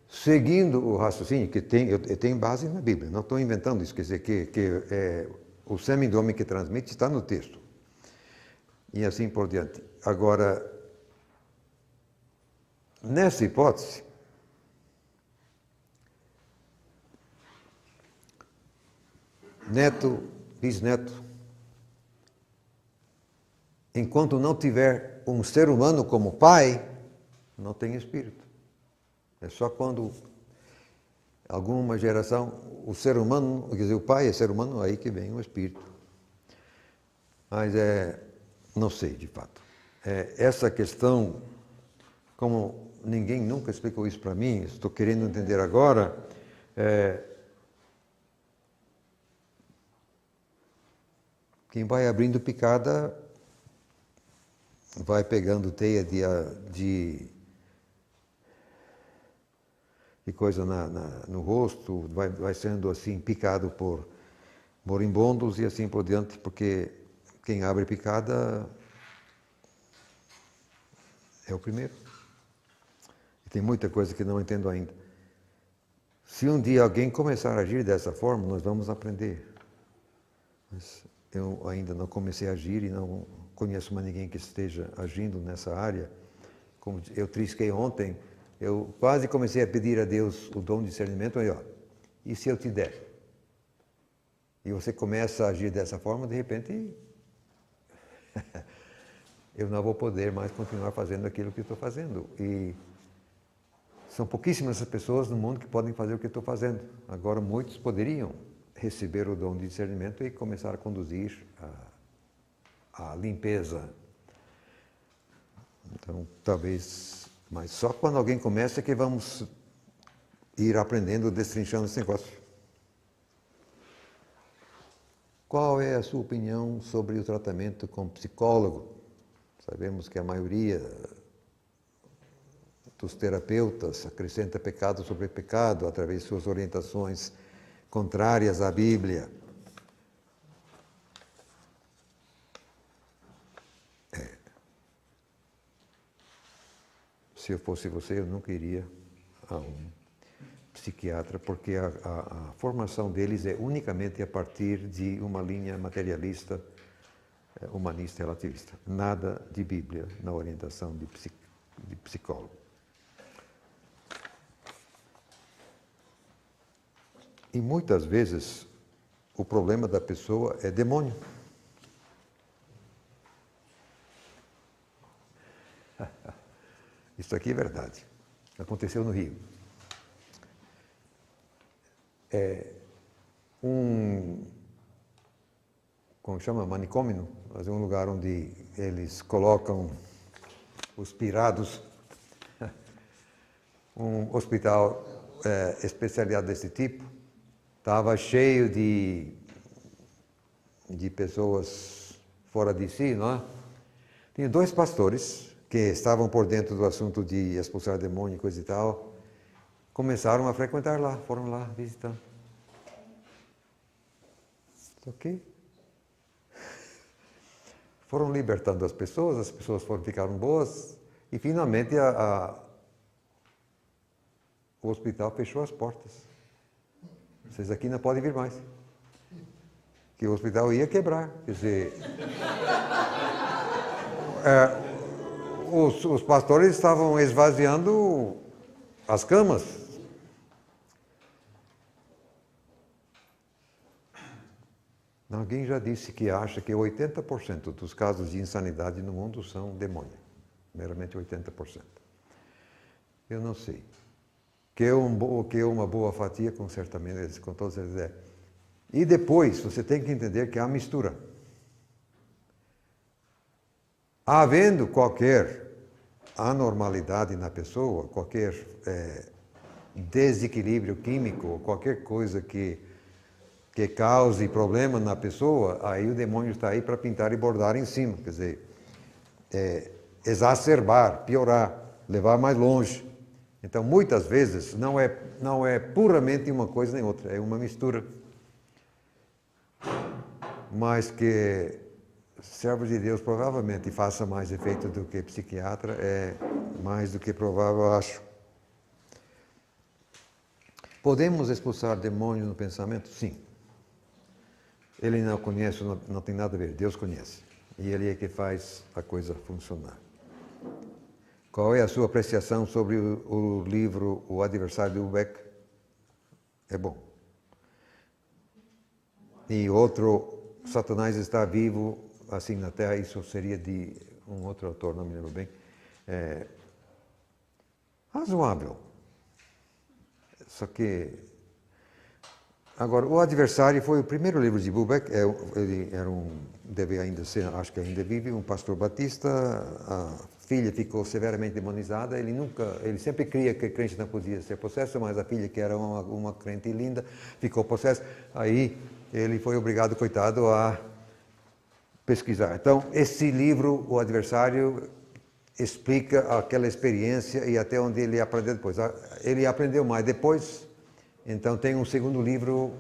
Speaker 1: Seguindo o raciocínio, que eu tenho base na Bíblia, não estou inventando isso, quer dizer, que o sêmen do homem que transmite está no texto. E assim por diante. Agora, nessa hipótese, neto, bisneto, enquanto não tiver um ser humano como pai, não tem espírito. É só quando alguma geração, o ser humano, quer dizer, o pai é ser humano, aí que vem o espírito. Mas não sei, de fato. Essa questão, como ninguém nunca explicou isso para mim, estou querendo entender agora, quem vai abrindo picada vai pegando teia de coisa no rosto, vai sendo assim picado por moribundos e assim por diante, porque quem abre picada é o primeiro. E tem muita coisa que não entendo ainda. Se um dia alguém começar a agir dessa forma, nós vamos aprender. Mas eu ainda não comecei a agir e não conheço mais ninguém que esteja agindo nessa área. Como eu trisquei ontem, eu quase comecei a pedir a Deus o dom de discernimento, aí, ó, e se eu te der? E você começa a agir dessa forma, de repente, eu não vou poder mais continuar fazendo aquilo que estou fazendo. E são pouquíssimas as pessoas no mundo que podem fazer o que estou fazendo. Agora, muitos poderiam receber o dom de discernimento e começar a conduzir a limpeza. Então, talvez... Mas só quando alguém começa é que vamos ir aprendendo, destrinchando esse negócio. Qual é a sua opinião sobre o tratamento com psicólogo? Sabemos que a maioria dos terapeutas acrescenta pecado sobre pecado através de suas orientações contrárias à Bíblia. Se eu fosse você, eu nunca iria a um psiquiatra, porque a formação deles é unicamente a partir de uma linha materialista, humanista e relativista. Nada de Bíblia na orientação de psicólogo. E muitas vezes o problema da pessoa é demônio. Isso aqui é verdade. Aconteceu no Rio. Como chama? Manicômio, mas é um lugar onde eles colocam os pirados. Um hospital especializado desse tipo. Estava cheio de pessoas fora de si, não é? Tinha 2 pastores que estavam por dentro do assunto de expulsar demônio e coisa e tal. Começaram a frequentar lá, foram lá visitar. Ok? Foram libertando as pessoas ficaram boas e finalmente o hospital fechou as portas. Vocês aqui não podem vir mais. Que o hospital ia quebrar. Quer dizer, os pastores estavam esvaziando as camas. Alguém já disse que acha que 80% dos casos de insanidade no mundo são demônio. Meramente 80%. Eu não sei. Que é uma boa fatia, com todos eles é. E depois, você tem que entender que há mistura. Havendo qualquer anormalidade na pessoa, qualquer desequilíbrio químico, qualquer coisa que cause problema na pessoa, aí o demônio está aí para pintar e bordar em cima. Quer dizer, exacerbar, piorar, levar mais longe. Então, muitas vezes, não é puramente uma coisa nem outra, é uma mistura. Mas que servo de Deus provavelmente faça mais efeito do que psiquiatra, é mais do que provável, acho. Podemos expulsar demônio no pensamento? Sim. Ele não conhece, não tem nada a ver, Deus conhece. E Ele é que faz a coisa funcionar. Qual é a sua apreciação sobre o livro O Adversário de Ubeck? É bom. E outro, Satanás está vivo, assim na Terra, isso seria de um outro autor, não me lembro bem. Razoável. Só que... Agora, O Adversário foi o primeiro livro de Ubeck. Ele deve ainda ser, acho que ainda vive, um pastor batista. A filha ficou severamente demonizada. Ele sempre cria que crente não podia ser possesso, mas a filha, que era uma crente linda, ficou possessa. Aí ele foi obrigado, coitado, a pesquisar. Então, esse livro, O Adversário, explica aquela experiência e até onde ele aprendeu depois. Ele aprendeu mais depois. Então tem um segundo livro,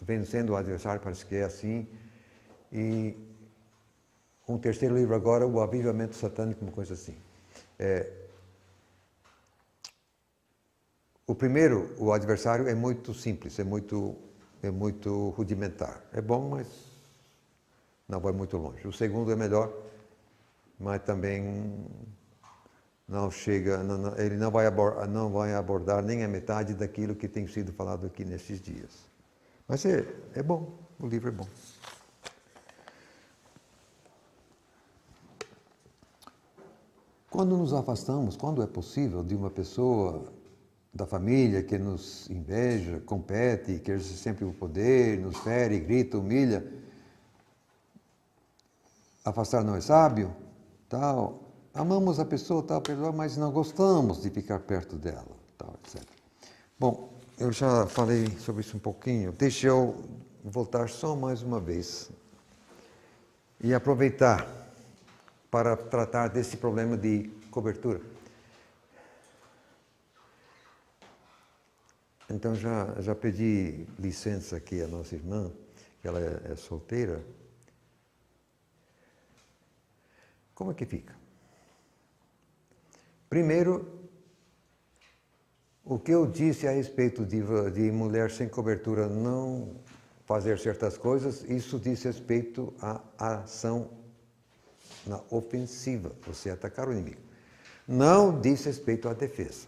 Speaker 1: Vencendo o Adversário, parece que é assim. E um terceiro livro agora, O Avivamento Satânico, uma coisa assim. O primeiro, O Adversário, é muito simples, é muito rudimentar. É bom, mas não vai muito longe. O segundo é melhor, mas também não chega, ele não vai abordar nem a metade daquilo que tem sido falado aqui nesses dias. Mas é bom, o livro é bom. Quando nos afastamos, quando é possível, de uma pessoa da família que nos inveja, compete, quer sempre o poder, nos fere, grita, humilha, afastar não é sábio, tal. Amamos a pessoa, tal, perdoar, mas não gostamos de ficar perto dela, tal, etc. Bom, eu já falei sobre isso um pouquinho. Deixa eu voltar só mais uma vez e aproveitar para tratar desse problema de cobertura. Então, já pedi licença aqui à nossa irmã, que ela é solteira. Como é que fica? Primeiro, O que eu disse a respeito de mulher sem cobertura não fazer certas coisas, isso diz respeito à ação na ofensiva, você atacar o inimigo. Não diz respeito à defesa.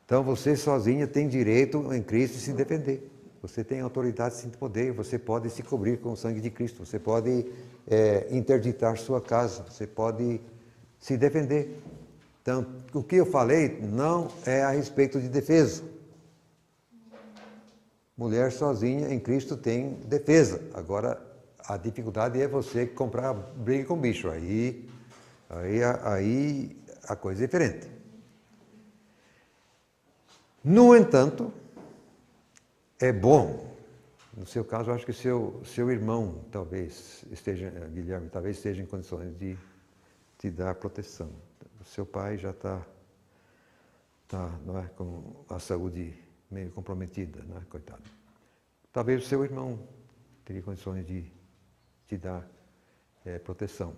Speaker 1: Então você sozinha tem direito em Cristo de se defender. Você tem autoridade sem poder, você pode se cobrir com o sangue de Cristo, você pode interditar sua casa, você pode se defender. Então, o que eu falei não é a respeito de defesa. Mulher sozinha em Cristo tem defesa. Agora, a dificuldade é você comprar briga com bicho. Aí a coisa é diferente. No entanto, é bom. No seu caso, eu acho que seu irmão talvez esteja, Guilherme, talvez esteja em condições de te dar proteção. O seu pai já está não é, com a saúde meio comprometida, não é, coitado. Talvez o seu irmão teria condições de te dar proteção.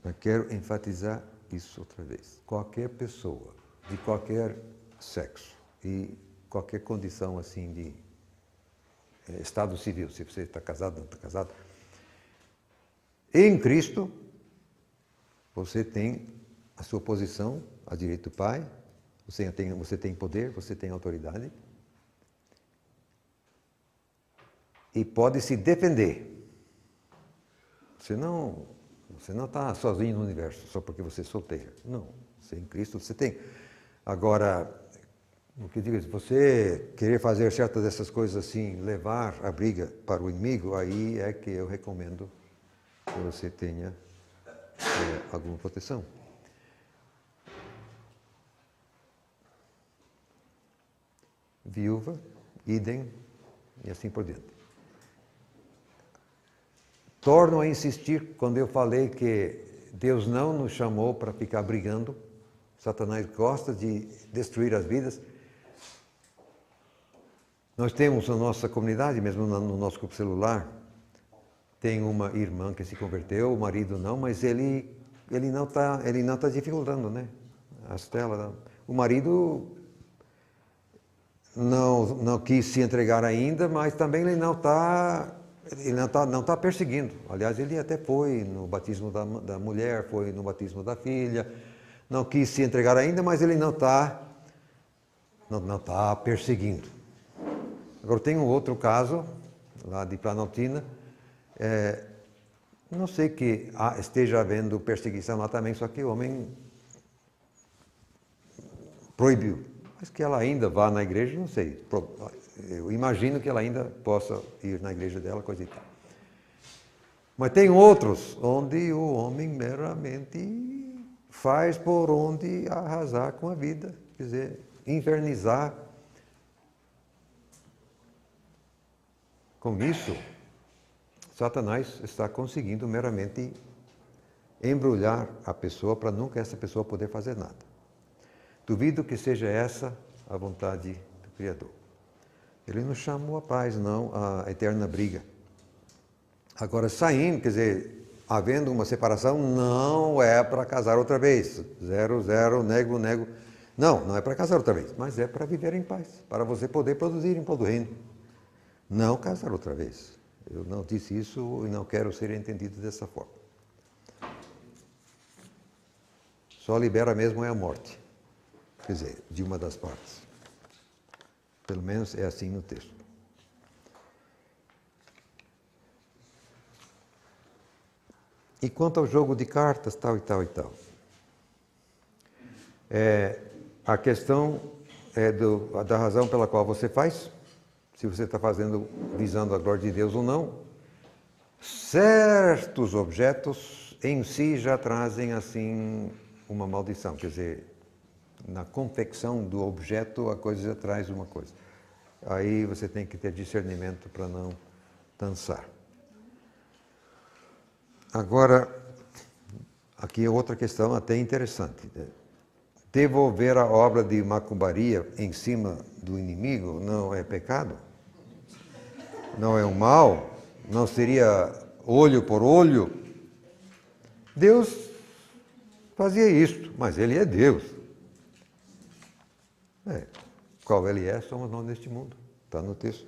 Speaker 1: Eu quero enfatizar isso outra vez. Qualquer pessoa, de qualquer sexo e qualquer condição assim de estado civil, se você está casado, não está casado, em Cristo, você tem a sua posição, a direito do Pai, você tem poder, você tem autoridade e pode se defender. Você não está sozinho no universo só porque você é solteiro. Não, você em Cristo você tem. Agora, o que eu digo, se você querer fazer certas dessas coisas assim, levar a briga para o inimigo, aí é que eu recomendo que você tenha alguma proteção. Viúva, idem, e assim por diante. Torno a insistir quando eu falei que Deus não nos chamou para ficar brigando. Satanás gosta de destruir as vidas. Nós temos na nossa comunidade, mesmo no nosso grupo celular, tem uma irmã que se converteu, o marido não, mas ele não está dificultando, né? As telas. O marido não quis se entregar ainda, mas também ele não está perseguindo. Aliás, ele até foi no batismo da mulher, foi no batismo da filha, não quis se entregar ainda, mas ele não está perseguindo. Agora tem um outro caso, lá de Planaltina, não sei que esteja havendo perseguição lá também, só que o homem proibiu. Mas que ela ainda vá na igreja, não sei. Eu imagino que ela ainda possa ir na igreja dela, coisa e tal. Mas tem outros onde o homem meramente faz por onde arrasar com a vida, quer dizer, infernizar. Com isso, Satanás está conseguindo meramente embrulhar a pessoa para nunca essa pessoa poder fazer nada. Duvido que seja essa a vontade do Criador. Ele nos chamou a paz, não a eterna briga. Agora, saindo, quer dizer, havendo uma separação, não é para casar outra vez. 0, nego. Não é para casar outra vez, mas é para viver em paz, para você poder produzir em todo o reino. Não casar outra vez. Eu não disse isso e não quero ser entendido dessa forma. Só libera mesmo é a morte. Quer dizer, de uma das partes. Pelo menos é assim no texto. E quanto ao jogo de cartas, tal e tal e tal. A questão é da razão pela qual você faz, se você está fazendo visando a glória de Deus ou não. Certos objetos em si já trazem assim uma maldição, quer dizer, na confecção do objeto a coisa já traz uma coisa. Aí você tem que ter discernimento para não dançar. Agora, aqui é outra questão até interessante. Devolver a obra de macumbaria em cima do inimigo não é pecado? Não é um mal? Não seria olho por olho? Deus fazia isso, mas ele é Deus. Qual ele é, somos nós neste mundo. Está no texto.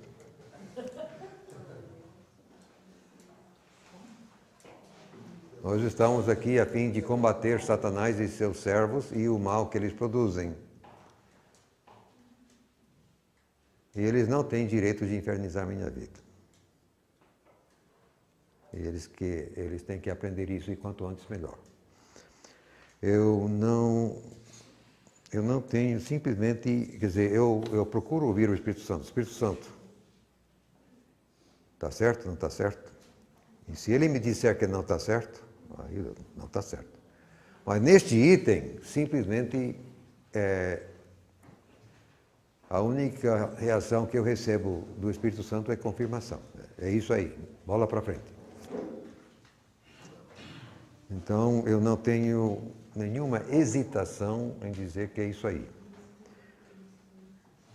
Speaker 1: Nós estamos aqui a fim de combater Satanás e seus servos e o mal que eles produzem. E eles não têm direito de infernizar minha vida. Eles têm que aprender isso e quanto antes melhor. Eu não tenho simplesmente, quer dizer, eu procuro ouvir o Espírito Santo. Espírito Santo, está certo? Não está certo? E se ele me disser que não está certo, aí não está certo. Mas neste item, simplesmente, a única reação que eu recebo do Espírito Santo é confirmação. É isso aí, bola para frente. Então, eu não tenho nenhuma hesitação em dizer que é isso aí.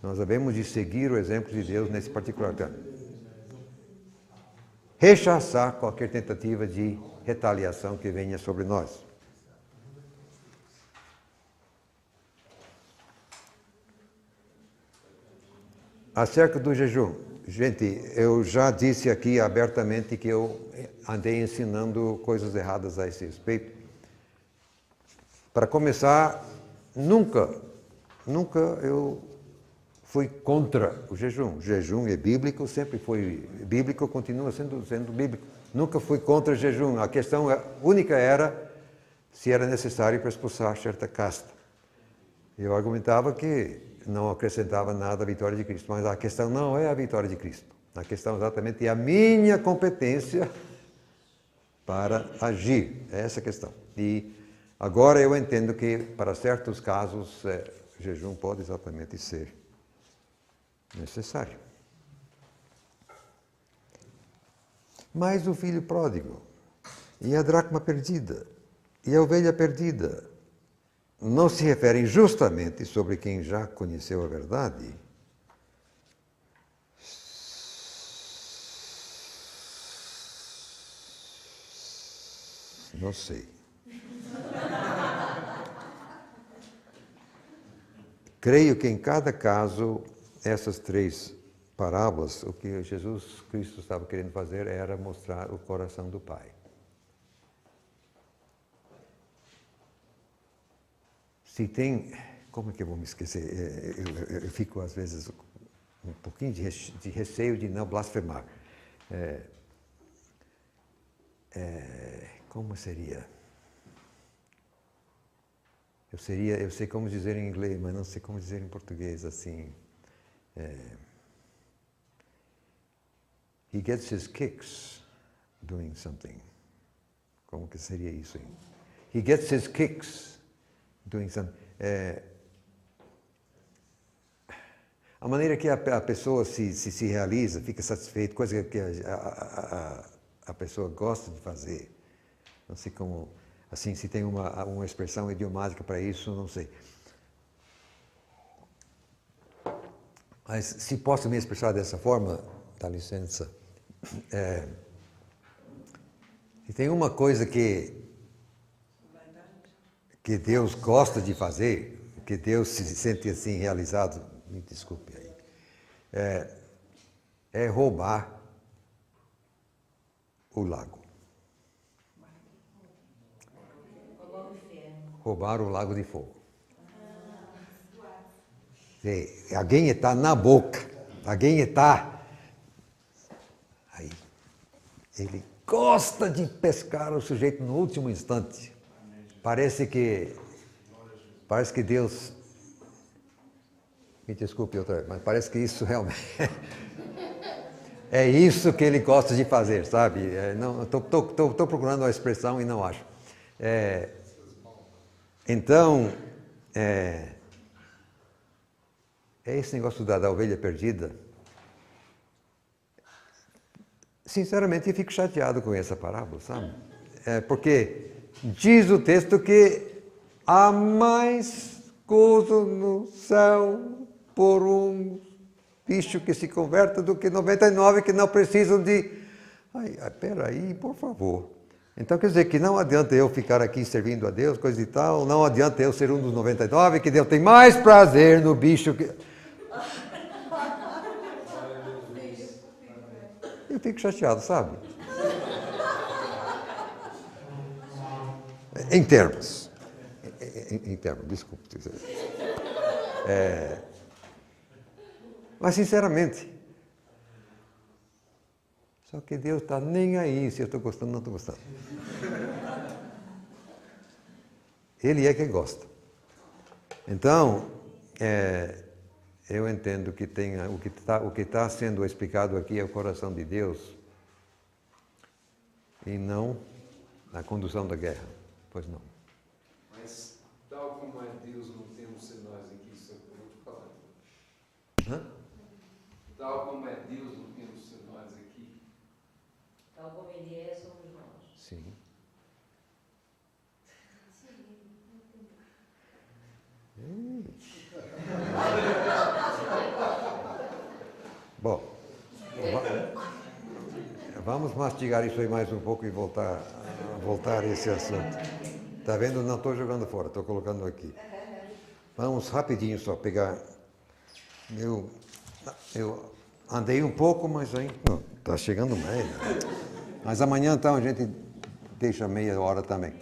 Speaker 1: Nós devemos de seguir o exemplo de Deus nesse particular tema. Rechaçar qualquer tentativa de retaliação que venha sobre nós. Acerca do jejum, gente, eu já disse aqui abertamente que eu andei ensinando coisas erradas a esse respeito. Para começar, nunca eu fui contra o jejum. O jejum é bíblico, sempre foi bíblico, continua sendo bíblico. Nunca fui contra o jejum. A questão única era se era necessário para expulsar certa casta. Eu argumentava que não acrescentava nada à vitória de Cristo, mas a questão não é a vitória de Cristo. A questão exatamente é a minha competência para agir. É essa a questão. E agora eu entendo que, para certos casos, jejum pode exatamente ser necessário. Mas o filho pródigo, e a dracma perdida, e a ovelha perdida, não se referem justamente sobre quem já conheceu a verdade? Não sei. Creio que em cada caso, essas três parábolas, o que Jesus Cristo estava querendo fazer era mostrar o coração do Pai. Se tem... Como é que eu vou me esquecer? Eu fico, às vezes, um pouquinho de receio de não blasfemar. Como seria? Eu sei como dizer em inglês, mas não sei como dizer em português, assim. He gets his kicks doing something. Como que seria isso? He gets his kicks doing something. A maneira que a pessoa se realiza, fica satisfeita, coisa que a pessoa gosta de fazer. Não sei como, assim, se tem uma expressão idiomática para isso, não sei. Mas se posso me expressar dessa forma, dá licença. Se tem uma coisa que Deus gosta de fazer, que Deus se sente assim realizado, me desculpe aí, é roubar o lago. Roubar o lago de fogo. Alguém está na boca, alguém está... Aí, ele gosta de pescar o sujeito no último instante. Parece que Deus... Me desculpe outra vez, mas parece que isso realmente... É isso que ele gosta de fazer, sabe? Estou procurando a expressão e não acho. Então, esse negócio da ovelha perdida. Sinceramente, eu fico chateado com essa parábola, sabe? Porque diz o texto que há mais gozo no céu por um bicho que se converta do que 99 que não precisam de... Peraí, por favor. Então quer dizer que não adianta eu ficar aqui servindo a Deus, coisa e tal, não adianta eu ser um dos 99, que Deus tem mais prazer no bicho que... Eu fico chateado, sabe? Em termos, desculpe. Mas sinceramente, só que Deus está nem aí se eu estou gostando ou não estou gostando. Ele é quem gosta. Então, eu entendo que o que está sendo explicado aqui é o coração de Deus e não a condução da guerra. Pois não.
Speaker 4: Mas, tal como é Deus, não temos ser nós aqui, isso é o que eu vou te falar.
Speaker 1: Hã?
Speaker 4: Tal como é Deus, não temos ser nós aqui.
Speaker 5: Tal como Ele é, somos nós.
Speaker 1: Sim. Bom, vamos mastigar isso aí mais um pouco e voltar a esse assunto. Tá vendo? Não estou jogando fora, estou colocando aqui. Vamos rapidinho só pegar. Eu andei um pouco, mas ainda não, está chegando meia. Mas amanhã então a gente deixa meia hora também.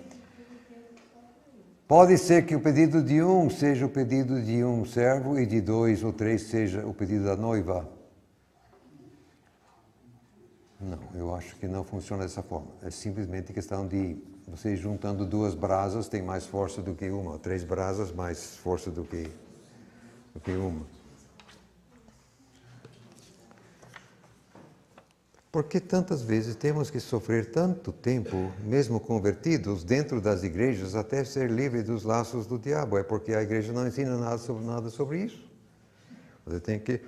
Speaker 1: Pode ser que o pedido de um seja o pedido de um servo e de 2 ou 3 seja o pedido da noiva. Não, eu acho que não funciona dessa forma. É simplesmente questão de você juntando 2 brasas tem mais força do que uma, 3 brasas mais força do que uma. Por que tantas vezes temos que sofrer tanto tempo, mesmo convertidos, dentro das igrejas, até ser livre dos laços do diabo? É porque a igreja não ensina nada sobre isso. Você tem que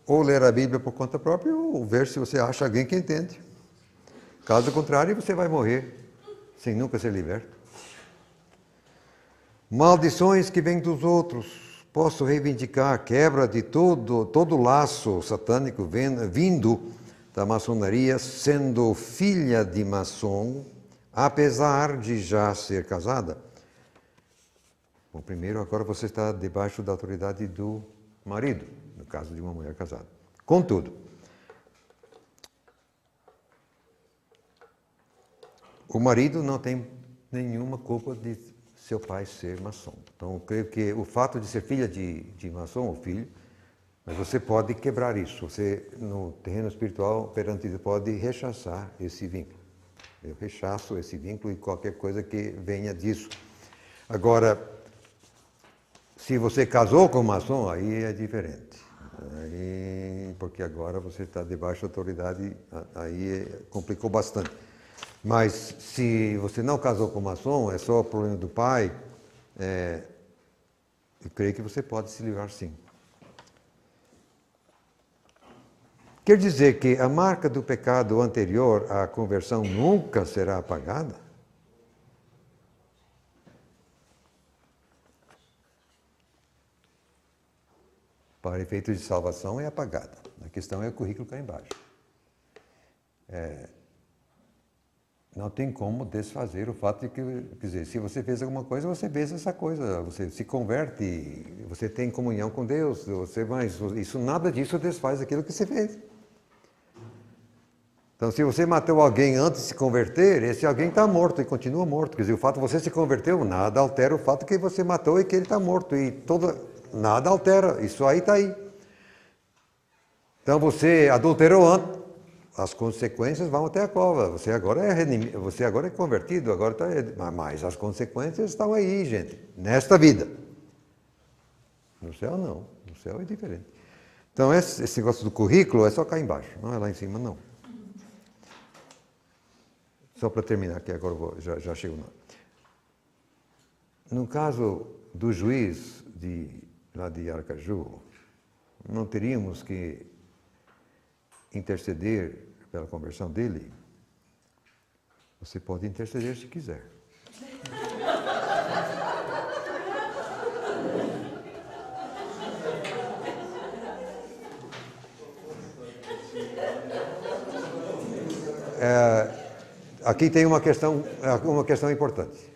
Speaker 1: ou ler a Bíblia por conta própria, ou ver se você acha alguém que entende. Caso contrário, você vai morrer sem nunca ser liberto. Maldições que vêm dos outros. Posso reivindicar a quebra de todo laço satânico vindo da maçonaria, sendo filha de maçom, apesar de já ser casada. Bom, primeiro, agora você está debaixo da autoridade do marido, no caso de uma mulher casada. Contudo, o marido não tem nenhuma culpa de seu pai ser maçom. Então, eu creio que o fato de ser filha de maçom ou filho, mas você pode quebrar isso. Você, no terreno espiritual, perante Deus, pode rechaçar esse vínculo. Eu rechaço esse vínculo e qualquer coisa que venha disso. Agora, se você casou com maçom, aí é diferente. Porque agora você está debaixo da autoridade, aí complicou bastante. Mas se você não casou com maçom, é só o problema do pai, eu creio que você pode se livrar sim. Quer dizer que a marca do pecado anterior à conversão nunca será apagada? Para efeitos de salvação é apagada. A questão é o currículo cá embaixo. Não tem como desfazer o fato de que, quer dizer, se você fez alguma coisa, você fez essa coisa, você se converte, você tem comunhão com Deus, mas nada disso desfaz aquilo que você fez. Então, se você matou alguém antes de se converter, esse alguém está morto e continua morto. Quer dizer, o fato de você se converteu, nada altera o fato que você matou e que ele está morto. Nada altera, isso aí está aí. Então, você adulterou antes, as consequências vão até a cova. Você agora é convertido, mas as consequências estão aí, gente, nesta vida. No céu, não. No céu é diferente. Então, esse negócio do currículo é só cá embaixo, não é lá em cima, não. Só para terminar, que agora já chego lá. No caso do juiz lá de Aracaju, não teríamos que interceder pela conversão dele? Você pode interceder se quiser. aqui tem uma questão importante.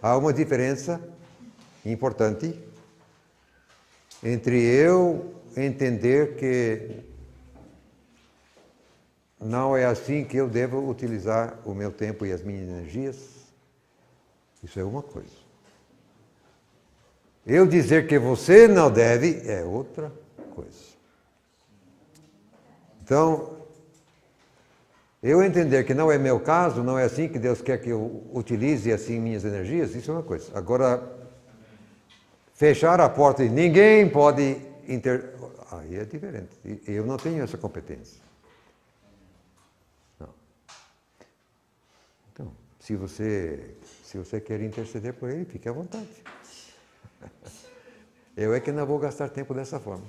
Speaker 1: Há uma diferença importante entre eu entender que não é assim que eu devo utilizar o meu tempo e as minhas energias. Isso é uma coisa. Eu dizer que você não deve é outra coisa. Então, eu entender que não é meu caso, não é assim que Deus quer que eu utilize assim minhas energias, isso é uma coisa. Agora, fechar a porta e ninguém pode aí é diferente. Eu não tenho essa competência. Não. Então, se você quer interceder por ele, fique à vontade. Eu é que não vou gastar tempo dessa forma.